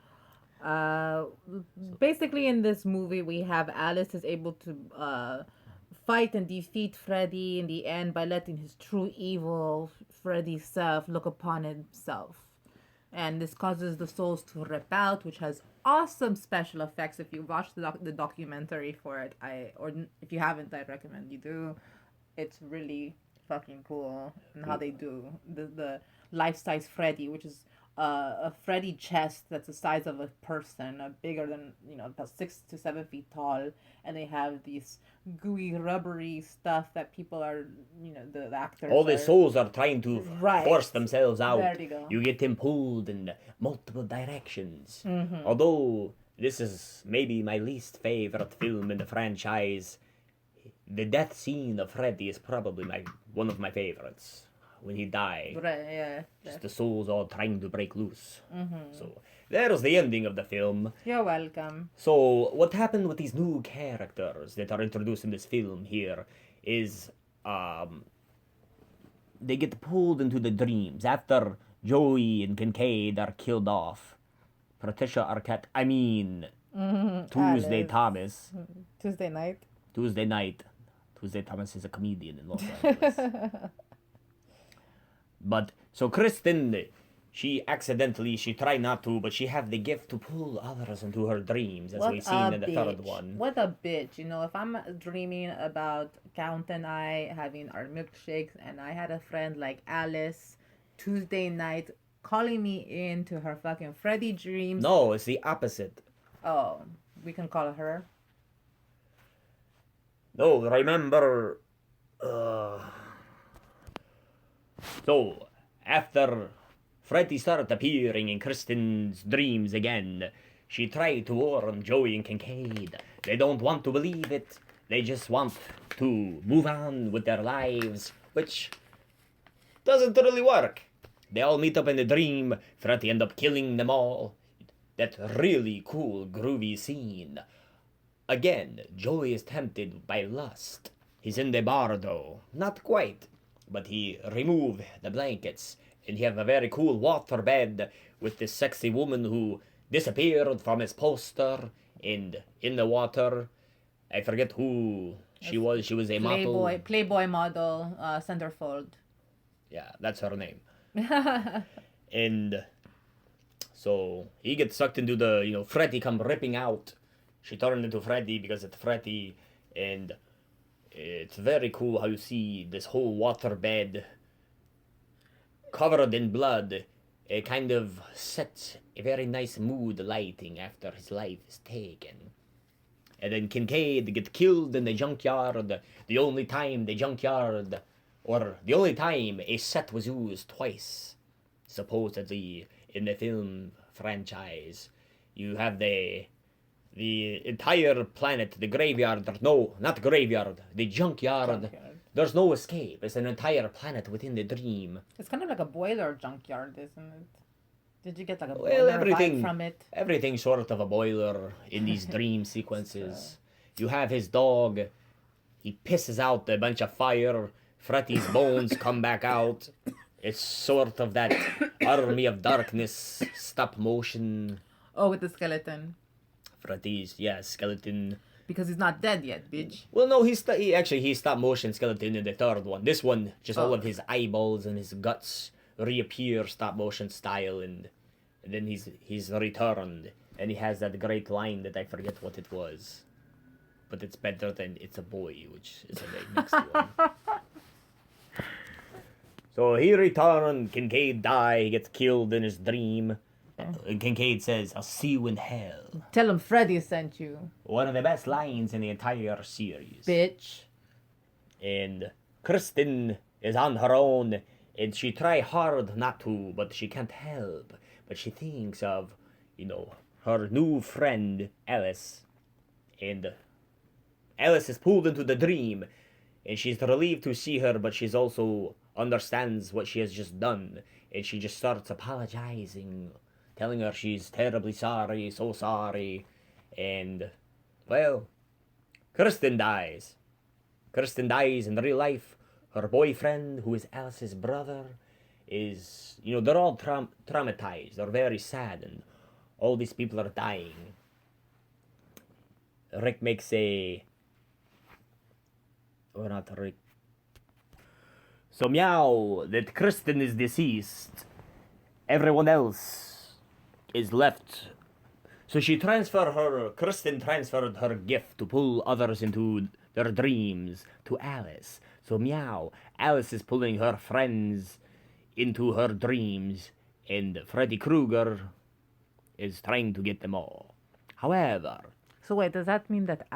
Basically in this movie we have Alice is able to fight and defeat Freddy in the end by letting his true evil Freddy self look upon himself. And this causes the souls to rip out, which has awesome special effects. If you watch the documentary for it, or if you haven't, I recommend you do. It's really fucking cool and how they do the life-size Freddy, which is a Freddy chest that's the size of a person, bigger than, about 6 to 7 feet tall, and they have these gooey, rubbery stuff that people are, the actors. All the souls are trying to force themselves out. There you go. You get them pulled in multiple directions. Mm-hmm. Although this is maybe my least favorite film in the franchise, the death scene of Freddy is probably one of my favorites. When he died. Right, yeah. Just the souls all trying to break loose. Mm-hmm. So there's the ending of the film. You're welcome. So what happened with these new characters that are introduced in this film here is they get pulled into the dreams after Joey and Kincaid are killed off. Patricia Arquette, Tuesday Alice. Thomas. Tuesday night. Tuesday Thomas is a comedian in Los Angeles. But, so Kristen, she tried not to, but she have the gift to pull others into her dreams, as we've seen in the third one. What a bitch. If I'm dreaming about Count and I having our milkshakes, and I had a friend like Alice, Tuesday night, calling me into her fucking Freddy dreams. No, it's the opposite. Oh, we can call her? No, remember... So, after Freddy started appearing in Kristen's dreams again, she tried to warn Joey and Kincaid. They don't want to believe it. They just want to move on with their lives, which doesn't really work. They all meet up in the dream. Freddy ends up killing them all. That really cool, groovy scene. Again, Joey is tempted by lust. He's in the bar, though. Not quite. But he remove the blankets, and he have a very cool water bed with this sexy woman who disappeared from his poster and in the water. I forget who she was. She was a model. Playboy model, centerfold. Yeah, that's her name. And so he gets sucked into the, Freddy come ripping out. She turned into Freddy because it's Freddy. And it's very cool how you see this whole waterbed covered in blood. It kind of sets a very nice mood lighting after his life is taken. And then Kincaid gets killed in the junkyard. The only time a set was used twice, supposedly, in the film franchise. You have the entire planet, the graveyard. No, not graveyard. The junkyard. There's no escape. It's an entire planet within the dream. It's kind of like a boiler junkyard, isn't it? Did you get like a boiler vibe from it? Everything's sort of a boiler in these dream sequences. You have his dog. He pisses out a bunch of fire. Freddy's bones come back out. It's sort of that Army of Darkness stop motion. Oh, with the skeleton. Freddy's, skeleton. Because he's not dead yet, bitch. Well, no, he stop motion skeleton in the third one. This one, just all of his eyeballs and his guts reappear stop motion style, and then he's returned, and he has that great line that I forget what it was, but it's better than "It's a Boy," which is the next one. So he returned. Kincaid dies. He gets killed in his dream. And Kincaid says, "I'll see you in hell." Tell him Freddy sent you. One of the best lines in the entire series. Bitch. And Kristen is on her own, and she try hard not to, but she can't help. But she thinks of, her new friend, Alice. And Alice is pulled into the dream, and she's relieved to see her, but she's also understands what she has just done. And she just starts apologizing, telling her she's terribly sorry, so sorry. And, well, Kristen dies. Kristen dies in real life. Her boyfriend, who is Alice's brother, is, they're all traumatized. They're very saddened. All these people are dying. Rick makes not Rick. So meow, that Kristen is deceased. Everyone else is left. So Kristen transferred her gift to pull others into their dreams to Alice. So meow, Alice is pulling her friends into her dreams, and Freddy Krueger is trying to get them all. However... So wait, does that mean that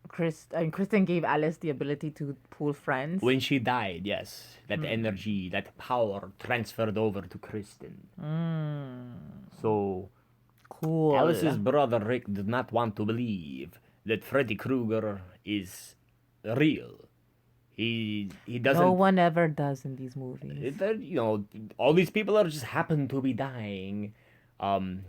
Kristen gave Alice the ability to pull friends? When she died, yes. That energy, that power transferred over to Kristen. So... Cool. Alice's brother Rick did not want to believe that Freddy Krueger is real. He doesn't... No one ever does in these movies. All these people are just happen to be dying. I'm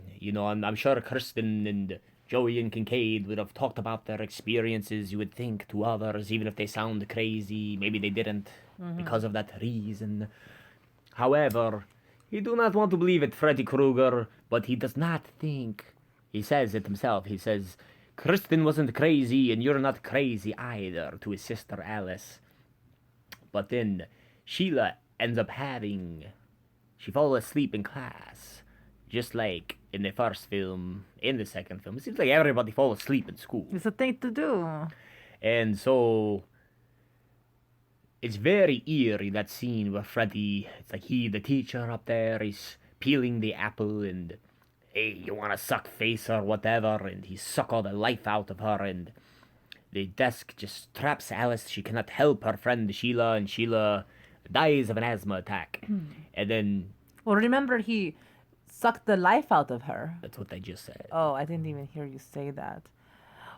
sure Kristen and Joey and Kincaid would have talked about their experiences, you would think, to others, even if they sound crazy. Maybe they didn't because of that reason. However, he do not want to believe it, Freddy Krueger, but he does not think... He says it himself. He says, Kristen wasn't crazy, and you're not crazy either, to his sister Alice. But then Sheila ends up she falls asleep in class. Just like in the first film, in the second film. It seems like everybody falls asleep in school. It's a thing to do. And so it's very eerie, that scene where Freddy, it's like the teacher up there, is peeling the apple and, hey, you want to suck face or whatever, and he suck all the life out of her, and the desk just traps Alice. She cannot help her friend Sheila, and Sheila dies of an asthma attack. And then... Well, remember, he sucked the life out of her. That's what I just said. Oh, I didn't even hear you say that.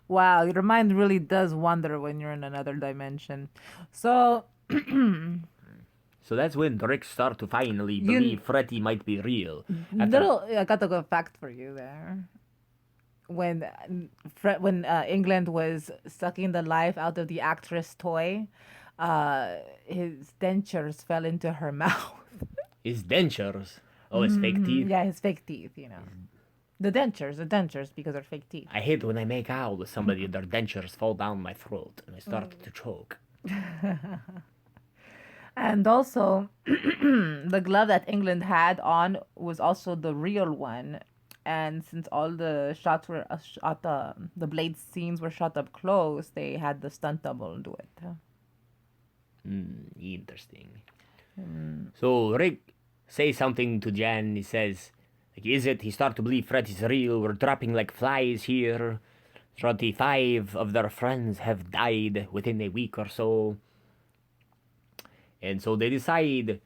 Wow, your mind really does wander when you're in another dimension. So... So that's when Rick started to finally believe Freddy might be real. I got a good fact for you there. When England was sucking the life out of the actress toy, his dentures fell into her mouth. His dentures? Oh, his fake teeth? Yeah, his fake teeth, The dentures, because they're fake teeth. I hate when I make out with somebody and their dentures fall down my throat and I start to choke. And also, the glove that England had on was also the real one. And since all the shots were shot, the blade scenes were shot up close, they had the stunt double do it. Interesting. So Rick says something to Jan. He says, like, is it? He start to believe Freddy's real. We're dropping like flies here. 35 of their friends have died within a week or so. And so they decide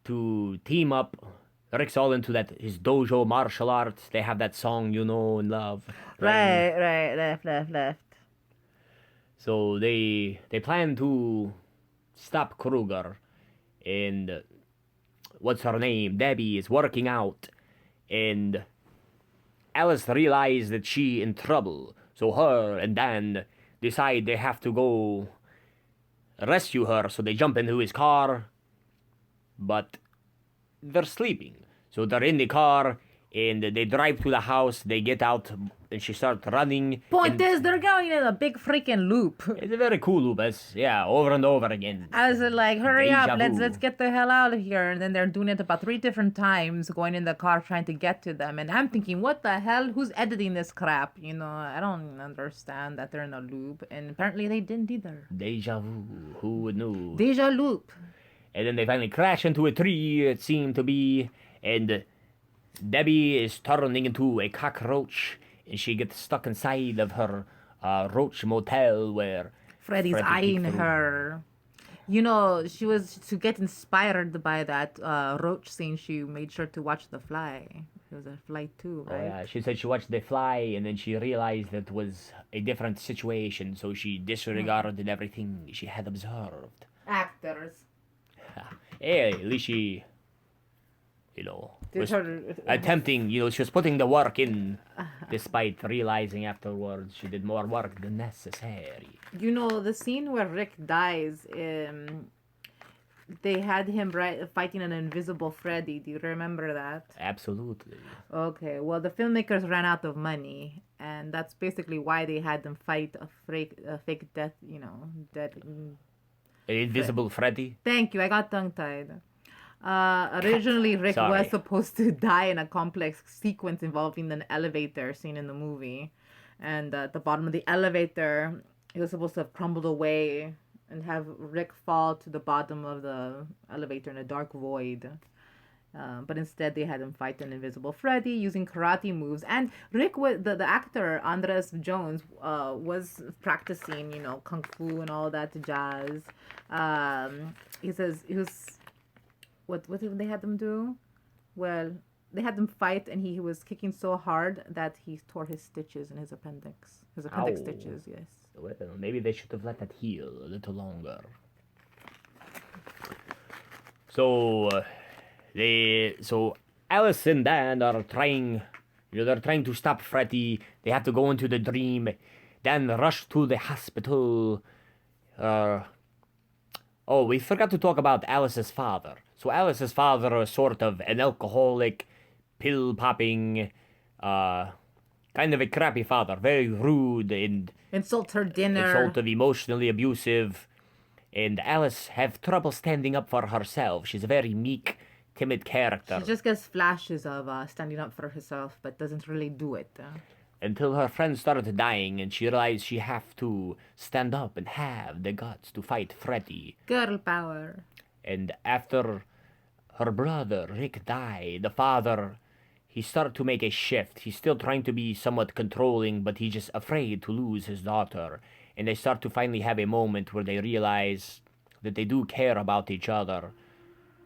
to team up. Rick's all into that, his dojo martial arts. They have that song, you know, and love. Right, left. So they plan to stop Kruger, and what's her name? Debbie is working out, and Alice realized that she in trouble. So her and Dan decide they have to go rescue her. So they jump into his car, but they're sleeping. So they're in the car and they drive to the house. They get out and she starts running. Point is, they're going in a big freaking loop. It's a very cool loop, yeah, over and over again. I was like, hurry Deja up, vu. let's get the hell out of here. And then they're doing it about 3 different times, going in the car trying to get to them. And I'm thinking, what the hell? Who's editing this crap? You know, I don't understand that they're in a loop. And apparently they didn't either. Deja vu. Who would know? Deja loop. And then they finally crash into a tree, it seemed to be, and Debbie is turning into a cockroach, and she gets stuck inside of her roach motel where Freddy's Freddy eyeing peeked through. her. You know, she was to get inspired by that roach scene. She made sure to watch The Fly. It was a fly too, Oh, right? yeah, she said she watched The Fly, and then she realized it was a different situation, so she disregarded everything she had observed. Actors. Hey, at least she, you know, Did was her attempting, you know, she was putting the work in, despite realizing afterwards she did more work than necessary. You know, the scene where Rick dies, they had him fighting an invisible Freddy. Do you remember that? Absolutely. Okay, well, the filmmakers ran out of money, and that's basically why they had them fight a fake death, you know, dead. An invisible Freddy? Thank you, I got tongue-tied. Originally, Rick Sorry. was supposed to die in a complex sequence involving an elevator scene in the movie. And at the bottom of the elevator, he was supposed to have crumbled away and have Rick fall to the bottom of the elevator in a dark void. But instead, they had him fight an invisible Freddy using karate moves. And Rick, the actor, Andres Jones, was practicing, you know, kung fu and all that jazz. He says he was... What did they had them do? Well, they had them fight, and he was kicking so hard that he tore his stitches in his appendix. His appendix Ow. stitches, yes. Well, maybe they should have let that heal a little longer. So, so Alice and Dan are trying, you know, they're trying to stop Freddy. They have to go into the dream. Dan rush to the hospital. Oh, we forgot to talk about Alice's father. So Alice's father was sort of an alcoholic, pill-popping, kind of a crappy father. Very rude and Insult her dinner. sort of emotionally abusive. And Alice have trouble standing up for herself. She's a very meek, timid character. She just gets flashes of standing up for herself, but doesn't really do it. Until her friends started dying and she realized she have to stand up and have the guts to fight Freddy. Girl power. And after her brother, Rick, died, the father, he started to make a shift. He's still trying to be somewhat controlling, but he's just afraid to lose his daughter. And they start to finally have a moment where they realize that they do care about each other,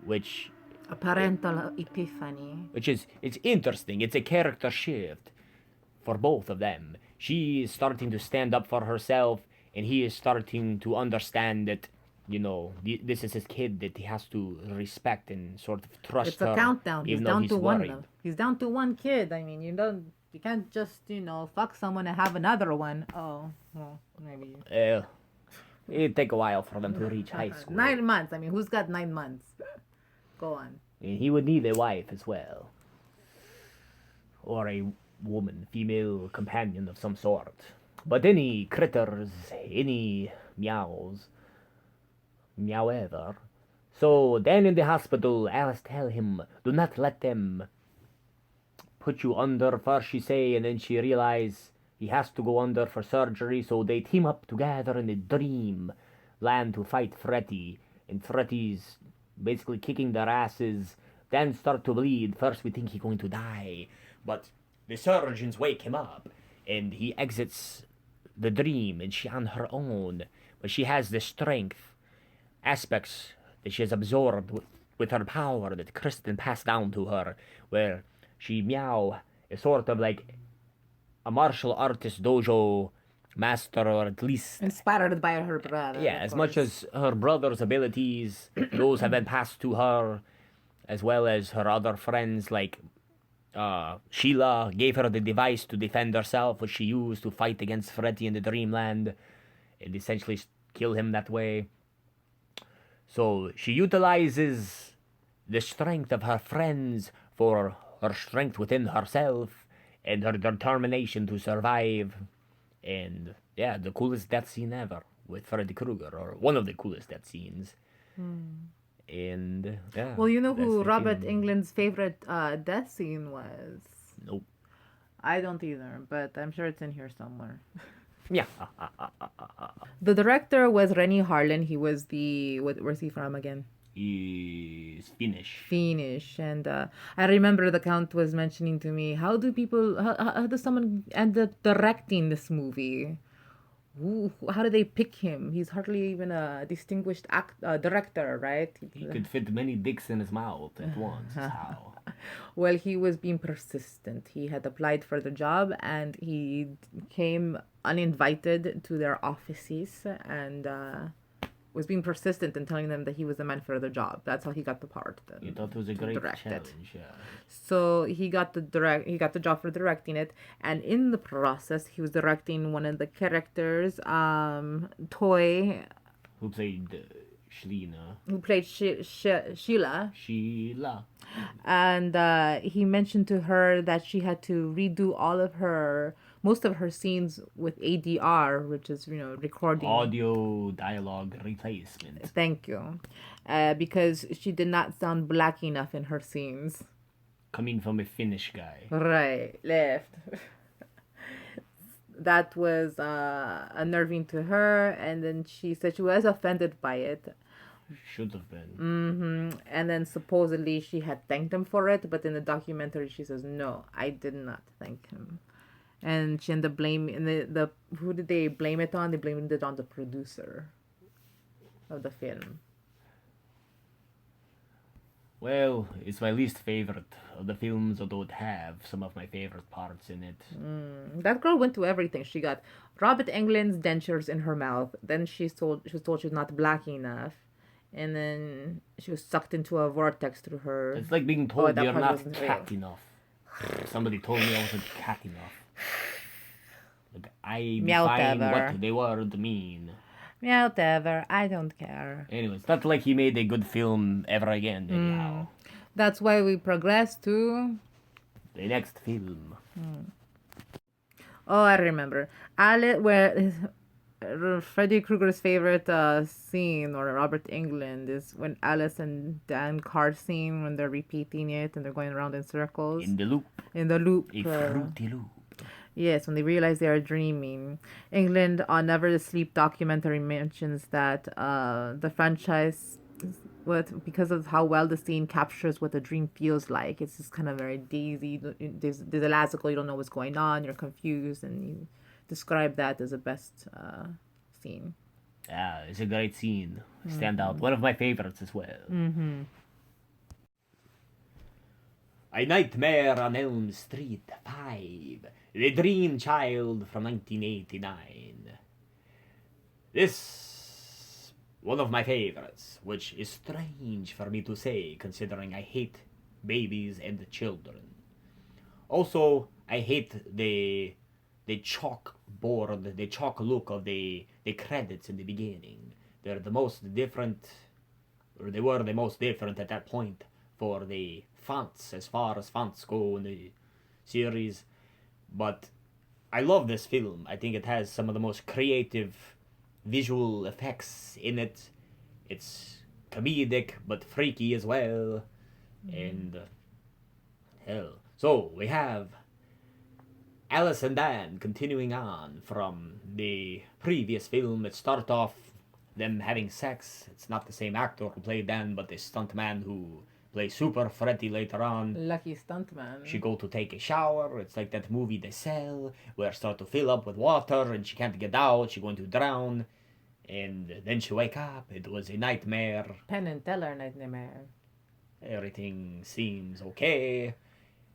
which A parental epiphany. it's interesting. It's a character shift for both of them. She is starting to stand up for herself, and he is starting to understand that, you know, this is his kid that he has to respect and sort of trust It's a her, countdown. He's even though down he's to worried. one. He's down to one kid. I mean, you can't just, you know, fuck someone and have another one. Oh, well, maybe. It'd take a while for them to reach high school. 9 months. I mean, who's got 9 months? Go on. And he would need a wife as well. Or a woman, female companion of some sort. But any critters, any meows, meowever, So then in the hospital, Alice tell him, do not let them put you under first, she say, and then she realize he has to go under for surgery, so they team up together in a dream land to fight Freddy, and Freddy's basically kicking their asses, then start to bleed. First we think he's going to die, but the surgeons wake him up, and he exits the dream, and she on her own, but she has the strength aspects that she has absorbed with her power that Kristen passed down to her, where she meow is sort of like a martial artist dojo master, or at least Inspired by her brother. yeah, as much as her brother's abilities, those have been passed to her, as well as her other friends like Sheila gave her the device to defend herself, which she used to fight against Freddy in the Dreamland and essentially kill him that way. So she utilizes the strength of her friends for her strength within herself and her determination to survive. And yeah, the coolest death scene ever with Freddy Krueger, or one of the coolest death scenes. And yeah. Well, you know that's who the Robert film. Englund's favorite death scene was? Nope. I don't either, but I'm sure it's in here somewhere. Yeah. The director was Rennie Harlin. He was where's he from again? Is Finnish. Finnish. And I remember the Count was mentioning to me, how does someone end up directing this movie? How do they pick him? He's hardly even a distinguished director, right? He could fit many dicks in his mouth at once. Is how. Well, he was being persistent. He had applied for the job and he came uninvited to their offices and was being persistent in telling them that he was the man for the job. That's how he got the part. You thought it was a great direct it. challenge, yeah. So he got the job for directing it, and in the process, he was directing one of the characters, Toy, Who played Sheila? who played Sheila, Sheila. and he mentioned to her that she had to redo most of her scenes with ADR, which is recording Audio dialogue replacement. Thank you, because she did not sound black enough in her scenes. Coming from a Finnish guy. Right, left. That was unnerving to her, and then she said she was offended by it. Should have been. And then supposedly she had thanked him for it, but in the documentary she says, no, I did not thank him. And she ended up blaming the who did they blame it on? They blamed it on the producer of the film. Well, it's my least favorite of the films, although it have some of my favorite parts in it. That girl went to everything. She got Robert Englund's dentures in her mouth. Then she was told she was not black enough. And then she was sucked into a vortex through her. It's like being told that you're part not wasn't cat real. enough. Somebody told me I wasn't cat enough. Like, I Meow define Tever. what the word mean. Whatever, I don't care. Anyway, it's not like he made a good film ever again, anyhow. That's why we progress to... The next film. Oh, I remember. Freddy Krueger's favorite scene, or Robert Englund, is when Alice and Dan car scene, when they're repeating it and they're going around in circles. In the loop. In the loop. A fruity loop. Yes, when they realize they are dreaming. England on Never to Sleep documentary mentions that the franchise, because of how well the scene captures what the dream feels like, it's just kind of very daisy, there's elastic, you don't know what's going on, you're confused, and you describe that as the best scene. Yeah, it's a great scene. Stand out. One of my favorites as well. A Nightmare on Elm Street 5. The Dream Child from 1989. This, one of my favorites, which is strange for me to say considering I hate babies and children. Also, I hate the chalkboard, the chalk look of the credits in the beginning. They're the most different, or they were the most different at that point for the fonts, as far as fonts go in the series. But I love this film. I think it has some of the most creative visual effects in it. It's comedic but freaky as well. And hell. So we have Alice and Dan continuing on from the previous film. It started off them having sex. It's not the same actor who played Dan, but the stuntman who plays Super Freddy later on. Lucky stuntman. She go to take a shower. It's like that movie they sell where it start to fill up with water and she can't get out. She going to drown. And then she wake up. It was a nightmare. Penn and Teller nightmare. Everything seems okay.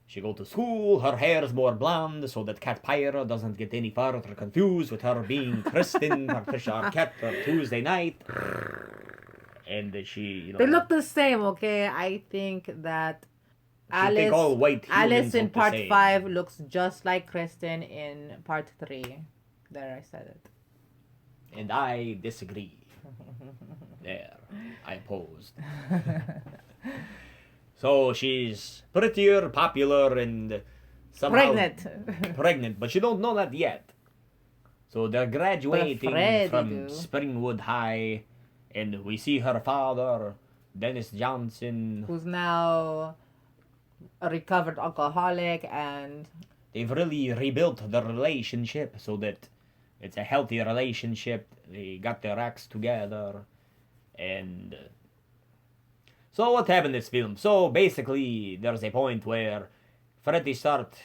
She go to school. Her hair's more blonde so that Cat Pyra doesn't get any further confused with her being Kristen, Patricia Arquette for Tuesday night. And she, you know... They look the same, okay? I think that Alice, all white Alice in look the part same. 5 looks just like Kristen in part 3. There, I said it. And I disagree. There, I opposed. So she's prettier, popular, and somehow... Pregnant, but she don't know that yet. So they're graduating from Springwood High, and we see her father, Dennis Johnson. Who's now a recovered alcoholic, and... They've really rebuilt the relationship so that it's a healthy relationship. They got their acts together, and... So what happened in this film? So basically, there's a point where Freddy starts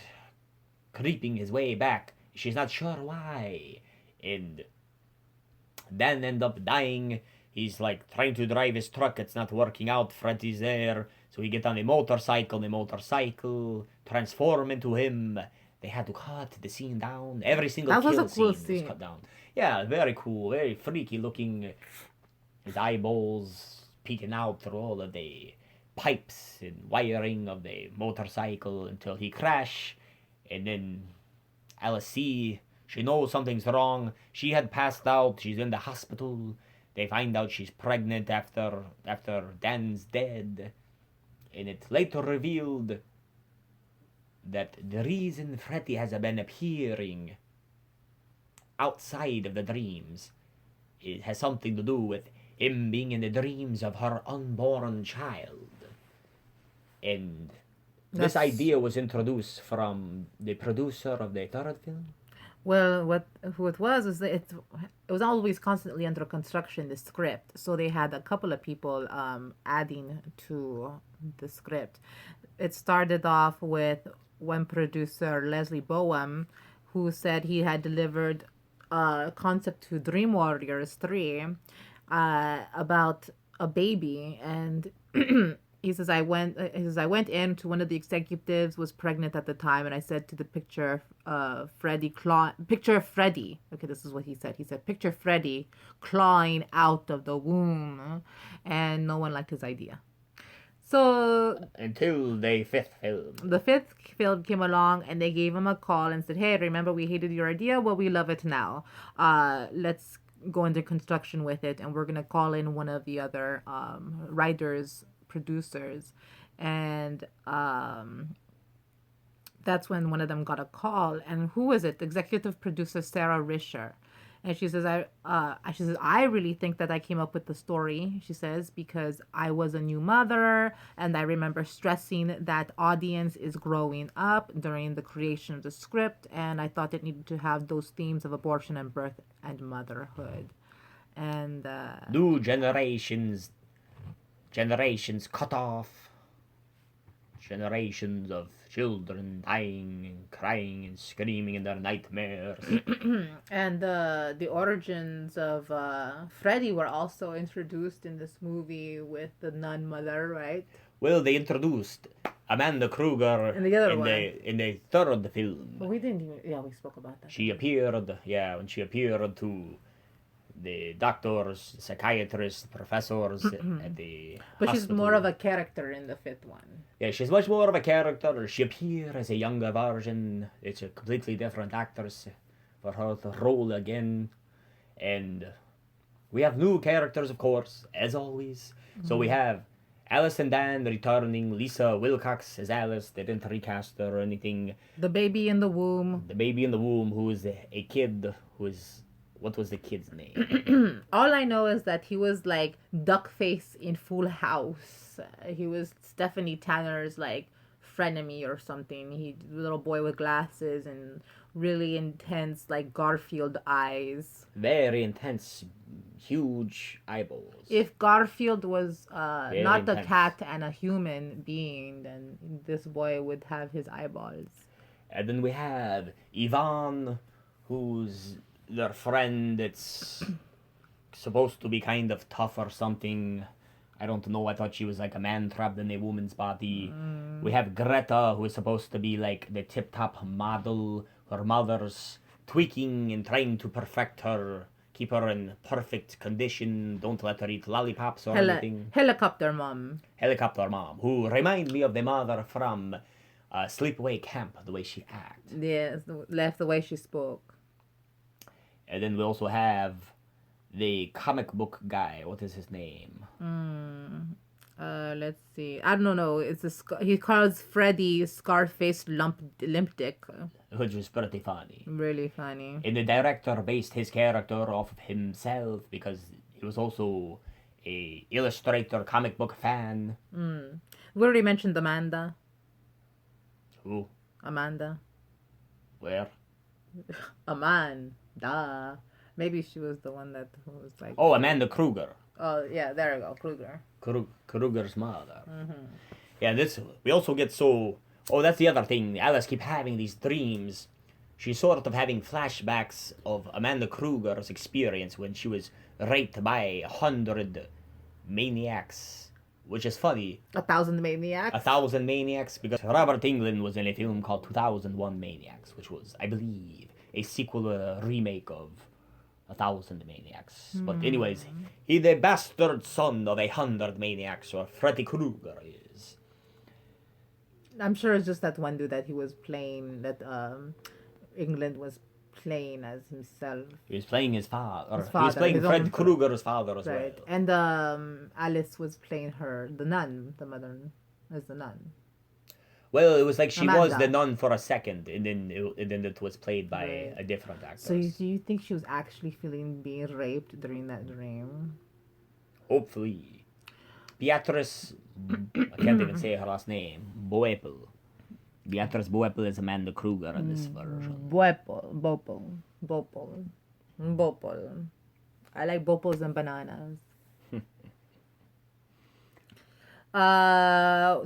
creeping his way back. She's not sure why. And Dan end up dying. He's like trying to drive his truck. It's not working out. Freddy's there. So he get on a motorcycle. The motorcycle transform into him. They had to cut the scene down. Every single kill scene was cut down. Yeah, very cool. Very freaky looking. His eyeballs peeking out through all of the pipes and wiring of the motorcycle until he crash. And then Alice she knows something's wrong. She had passed out. She's in the hospital. They find out she's pregnant after Dan's dead. And it's later revealed that the reason Freddy has been appearing outside of the dreams, it has something to do with him being in the dreams of her unborn child. And this idea was introduced from the producer of the third film. Well, what it was is that it was always constantly under construction, the script. So they had a couple of people adding to the script. It started off with one producer, Leslie Boehm, who said he had delivered a concept to Dream Warriors 3 about a baby, and he says I went in to one of the executives, was pregnant at the time, and I said to the picture Freddy. Okay, this is what he said. He said picture Freddy clawing out of the womb, and no one liked his idea. So until the fifth film came along, and they gave him a call and said, "Hey, remember we hated your idea? Well, we love it now. Let's go into construction with it, and we're gonna call in one of the other writers, producers," and that's when one of them got a call. And who was it? Executive producer Sarah Risher. And she says, I really think that I came up with the story, she says, because I was a new mother, and I remember stressing that audience is growing up during the creation of the script, and I thought it needed to have those themes of abortion and birth and motherhood. And new generations cut off, generations of children dying and crying and screaming in their nightmares. And the origins of Freddy were also introduced in this movie with the nun mother, right? Well, they introduced Amanda Kruger in the third film. But we didn't even... Yeah, we spoke about that. She appeared, when she appeared to the doctors, psychiatrists, professors at the But hospital. she's more of a character in the fifth one. Yeah, she's much more of a character. She appeared as a younger version. It's a completely different actress for her to role again. And we have new characters, of course, as always. Mm-hmm. So we have Alice and Dan returning. Lisa Wilcox as Alice. They didn't recast her or anything. The baby in the womb. Who is a kid who is What was the kid's name? All I know is that he was like Duckface in Full House. He was Stephanie Tanner's like frenemy or something. He little boy with glasses and really intense like Garfield eyes. Very intense, huge eyeballs. If Garfield was not a intense. cat and a human being, then this boy would have his eyeballs. And then we have Yvonne, who's their friend. It's supposed to be kind of tough or something. I don't know. I thought she was like a man trapped in a woman's body. We have Greta, who is supposed to be like the tip-top model. Her mother's tweaking and trying to perfect her, keep her in perfect condition. Don't let her eat lollipops or anything. Helicopter mom. Helicopter mom, who remind me of the mother from Sleepaway Camp, the way she acts. Yes, left the way she spoke. And then we also have the comic book guy. What is his name? Let's see. I don't know. He calls Freddy Scarface Limp Dick. Which was pretty funny. Really funny. And the director based his character off of himself because he was also a illustrator, comic book fan. We already mentioned Amanda. Who? Amanda. Where? Amanda. Maybe she was the one that was like... Oh, Amanda Kruger. Oh, yeah, there we go. Kruger. Kruger's mother. Yeah, we also get so... Oh, that's the other thing. Alice keep having these dreams. She's sort of having flashbacks of Amanda Kruger's experience when she was raped by 100 maniacs. Which is funny. 1,000 Maniacs? 1,000 Maniacs, because Robert Englund was in a film called 2001 Maniacs, which was, I believe, a sequel, remake of 1,000 Maniacs. But anyways, he the bastard son of 100 Maniacs, or Freddy Krueger is. I'm sure it's just that one dude that he was playing, that England was playing as himself. He was playing his father. He was father, playing his Fred own Krueger's father as Right. well. And Alice was playing the nun, the mother as the nun. Well, it was like she was Amanda. the nun for a second, and then it was played by Right. a different actress. So do you think she was actually feeling being raped during that dream? Hopefully. Beatrice, I can't even say her last name, Boepel. Beatrice Boepel is Amanda Kruger in this version. Bopol. I like bopals and bananas.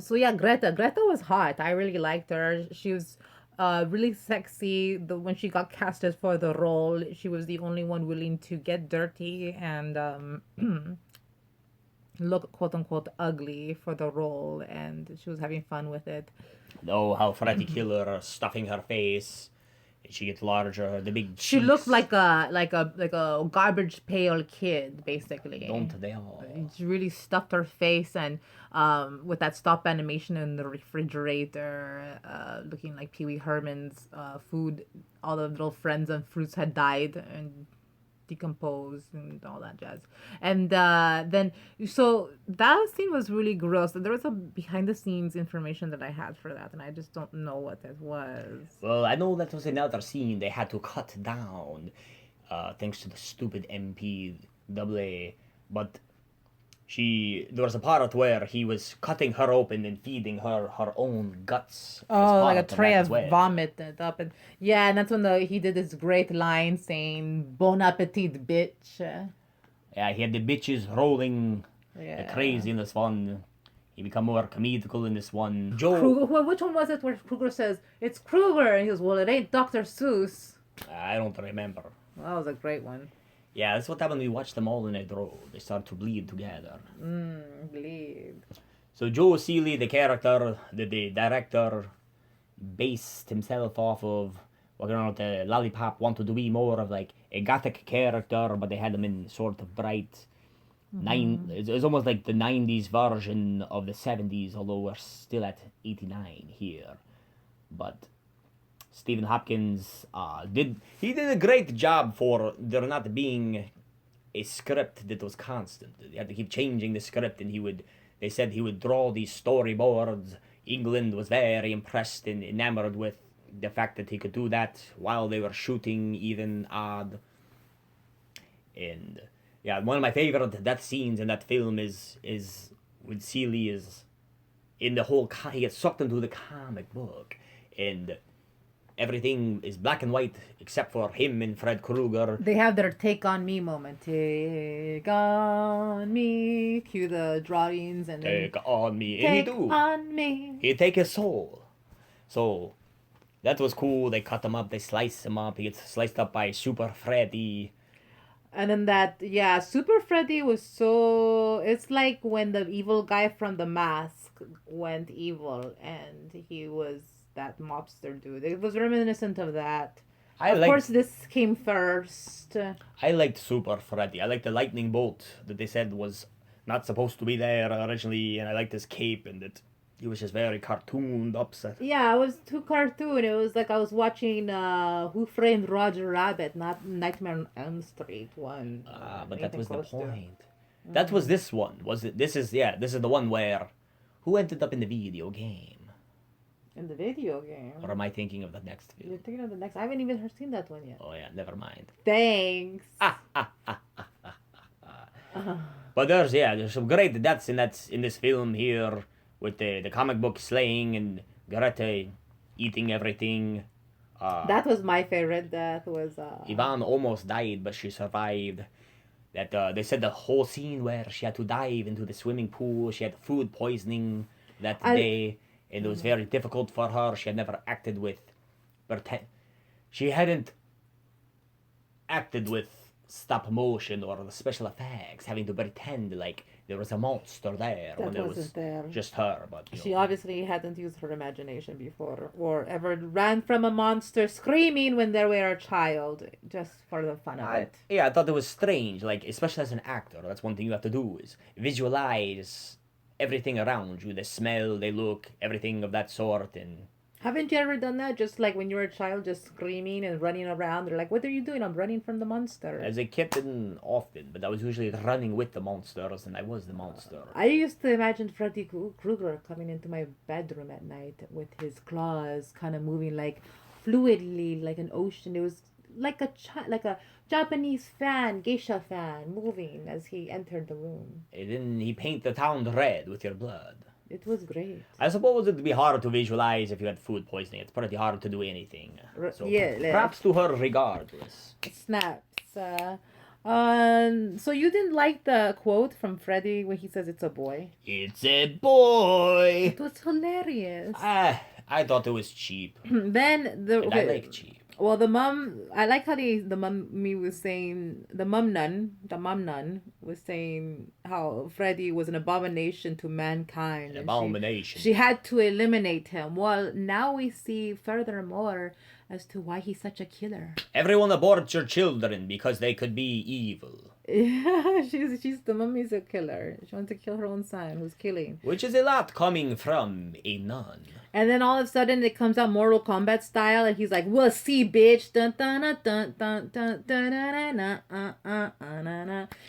So yeah, Greta was hot. I really liked her. She was really sexy. When she got casted for the role, she was the only one willing to get dirty and look quote unquote ugly for the role, and she was having fun with it. Oh, how Freddy Killer stuffing her face. She gets larger, the big cheeks. She looked like a garbage pail kid, basically. Don't they all? She really stuffed her face, and with that stop animation in the refrigerator, looking like Pee Wee Herman's food, all the little friends and fruits had died and decomposed and all that jazz. And then, so that scene was really gross. There was some behind the scenes information that I had for that, and I just don't know what that was. Well, I know that was another scene they had to cut down, thanks to the stupid MPAA, but there was a part where he was cutting her open and feeding her own guts. Oh, like a tray of vomit and up, and yeah, and that's when he did this great line saying "Bon appetit, bitch." Yeah, he had the bitches rolling Yeah. crazy in this one. He become more comedical in this one. Kruger, which one was it where Kruger says it's Kruger, and he goes, "Well, it ain't Dr. Seuss." I don't remember. Well, that was a great one. Yeah, that's what happened when we watched them all in a row. They start to bleed together. Bleed. So Joe Seeley, the character, the director, based himself off of, the Lollipop wanted to be more of like a gothic character, but they had him in sort of bright, it's almost like the 90s version of the 70s, although we're still at 89 here. But Stephen Hopkins did a great job for there not being a script that was constant. They had to keep changing the script, and they said he would draw these storyboards. England was very impressed and enamored with the fact that he could do that while they were shooting, even odd. And yeah, one of my favorite death scenes in that film is when Celie is in the whole he gets sucked into the comic book, and everything is black and white except for him and Fred Krueger. They have their take on me moment. Take on me. Cue the drawings and then Take on me. take And he do. on me. He take his soul. So that was cool. They cut him up. They slice him up. He gets sliced up by Super Freddy. And then Super Freddy was so. It's like when the evil guy from The Mask went evil and he was that mobster dude. It was reminiscent of that. Of course, this came first. I liked Super Freddy. I liked the lightning bolt that they said was not supposed to be there originally, and I liked his cape and that he was just very cartooned, upset. Yeah, it was too cartoon. It was like I was watching Who Framed Roger Rabbit, not Nightmare on Elm Street one. But that was the point. That was this one. Was it? This is the one where who ended up in the video game? In the video game. Or am I thinking of the next film? You're thinking of the next. I haven't even seen that one yet. Oh yeah, never mind. Thanks. But there's some great deaths in this film here with the comic book slaying and Greta eating everything. That was my favorite death. Was Yvonne almost died, but she survived. That they said the whole scene where she had to dive into the swimming pool. She had food poisoning that day. And it was very difficult for her. She had never acted with she hadn't acted with stop motion or the special effects, having to pretend like there was a monster there that when it wasn't was there. just her. But She obviously hadn't used her imagination before or ever ran from a monster screaming when they were a child, just for the fun of it. Yeah, I thought it was strange, like, especially as an actor. That's one thing you have to do is visualize everything around you, the smell, the look, everything of that sort. And haven't you ever done that? Just like when you were a child, just screaming and running around. They're like, "What are you doing?" "I'm running from the monster." As a kid, didn't often, but I was usually running with the monsters, and I was the monster. I used to imagine Freddy Krueger coming into my bedroom at night with his claws kind of moving like fluidly, like an ocean. It was like a Japanese fan, geisha fan, moving as he entered the room. And then he paint the town red with your blood. It was great. I suppose it'd be hard to visualize if you had food poisoning. It's pretty hard to do anything. So props to her regardless. Snaps. So you didn't like the quote from Freddy when he says it's a boy? It's a boy! It was hilarious. I thought it was cheap. Then I like cheap. Well, the mom, I like how the mom nun was saying how Freddy was an abomination to mankind. An abomination. She had to eliminate him. Well, now we see furthermore as to why he's such a killer. Everyone abort your children because they could be evil. Yeah, she's the mummy's a killer. She wants to kill her own son who's killing. Which is a lot coming from a nun. And then all of a sudden it comes out Mortal Kombat style, and he's like, "We'll see, bitch!" Dun dun dun dun dun dun dun.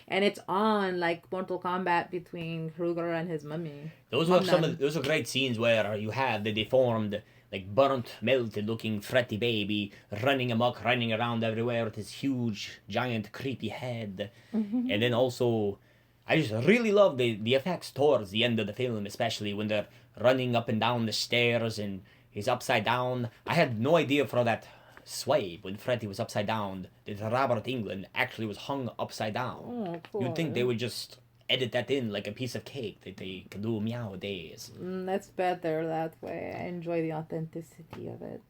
And it's on like Mortal Kombat between Krueger and his mummy. Those were great scenes where you have the deformed, like burnt, melted looking Freddy baby running amok, running around everywhere with his huge, giant, creepy head. And then also, I just really love the effects towards the end of the film, especially when they're running up and down the stairs and he's upside down. I had no idea for that swipe when Freddy was upside down that Robert Englund actually was hung upside down. Oh, cool. You'd think they would just edit that in like a piece of cake that they can do nowadays. That's better that way. I enjoy the authenticity of it.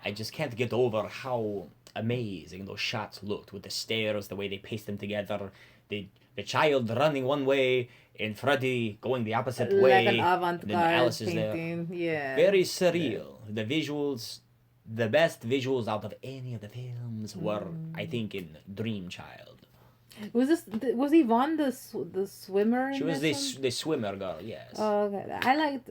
I just can't get over how amazing those shots looked with the stairs, the way they paced them together, the child running one way and Freddy going the opposite way. Like an avant-garde Alice is painting. there. Yeah. Very surreal. The visuals, the best visuals out of any of the films were, I think, in Dream Child. Was Yvonne the swimmer? She was the swimmer girl, yes. Oh, okay.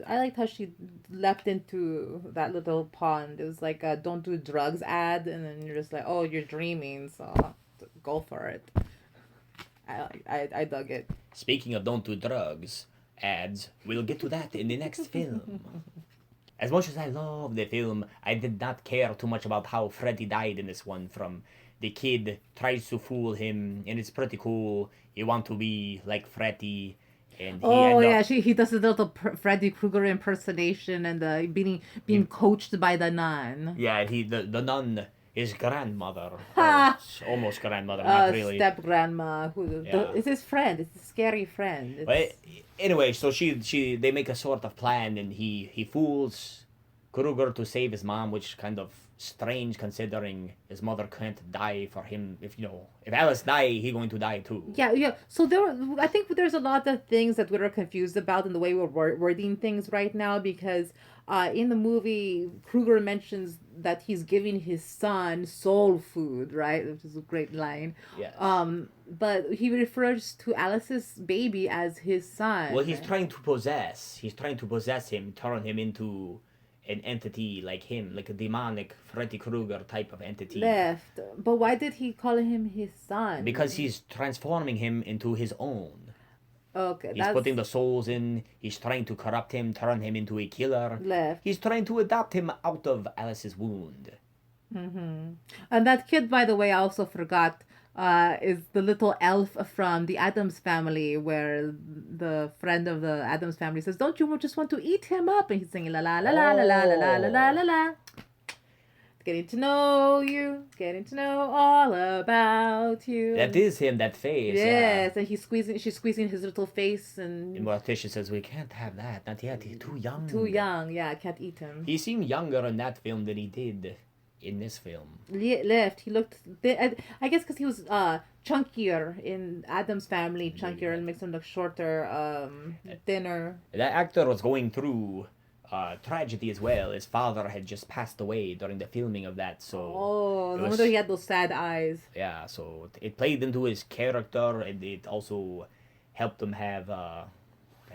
I liked how she leapt into that little pond. It was like a "don't do drugs" ad, and then you're just like, "Oh, you're dreaming, so go for it." I dug it. Speaking of don't do drugs ads, we'll get to that in the next film. As much as I love the film, I did not care too much about how Freddy died in this one from the kid tries to fool him, and it's pretty cool. He want to be like Freddy, and he Oh end yeah, up he does a little Freddy Krueger impersonation and being coached by the nun. yeah, and the nun, his grandmother, or Ha! almost grandmother, not really. Step grandma who Yeah. is his friend. It's a scary friend. It's, But anyway, so they make a sort of plan, and he fools Krueger to save his mom, which is kind of strange considering his mother can't die for him. If Alice die, he going to die too. yeah. So I think there's a lot of things that we're confused about in the way we're wording things right now because in the movie, Krueger mentions that he's giving his son soul food, right? Which is a great line. Yes. But he refers to Alice's baby as his son. Well, he's trying to possess. He's trying to possess him, turn him into an entity like him, like a demonic Freddy Krueger type of entity. Left. But why did he call him his son? Because he's transforming him into his own. Okay, He's putting the souls in. He's trying to corrupt him, turn him into a killer. Left. He's trying to adopt him out of Alice's wound. Mm-hmm. And that kid, by the way, I also forgot, is the little elf from the Addams Family, where the friend of the Addams Family says, "Don't you just want to eat him up?" And he's singing la la la la la la la la la la la. Getting to know you, getting to know all about you. That is him, that face. Yes, and she's squeezing his little face, And and Morticia says, we can't have that. Not yet. He's too young. too young. Yeah, I can't eat him. He seemed younger in that film than he did in this film. Left. He looked. I guess because he was chunkier in Adam's Family, chunkier and makes him look shorter, thinner. That actor was going through tragedy as well. His father had just passed away during the filming of that, so Oh, no was- wonder he had those sad eyes. yeah, so it played into his character, and it also helped him have a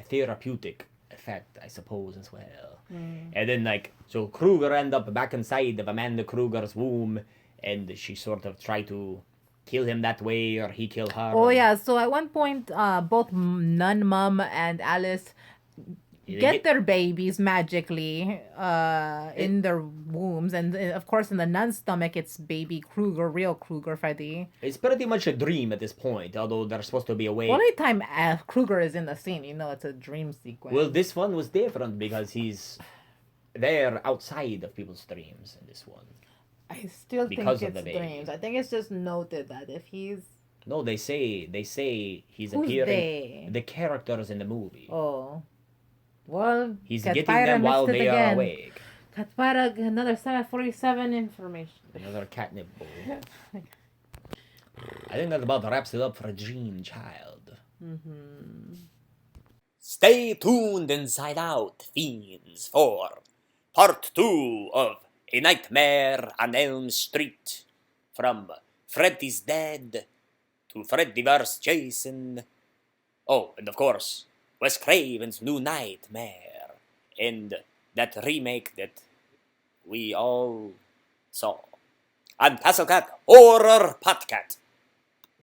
therapeutic effect, I suppose, as well. And then so Krueger end up back inside of Amanda Krueger's womb, and she sort of tried to kill him that way, or he killed her. Oh yeah. So at one point, both Nun Mum and Alice get their babies magically in their wombs, and of course in the nun's stomach it's baby Krueger, real Krueger Freddy. It's pretty much a dream at this point, although there's supposed to be a way. Only time Krueger is in the scene, it's a dream sequence. Well, this one was different because he's there outside of people's dreams in this one. I still because think of it's the baby. dreams. I think it's just noted that if he's No, they say he's Who's appearing. they? The characters in the movie. well, He's Katpira getting them while missed it they are again. awake. Katpira, another 747 information. Another catnip bowl. I think that about wraps it up for a dream child. Stay tuned inside out, fiends, for part 2 of A Nightmare on Elm Street. From Freddy's Dead to Freddy vs. Jason. Oh, and of course, Wes Craven's New Nightmare. And that remake that we all saw. On Potcat Horror Potcat.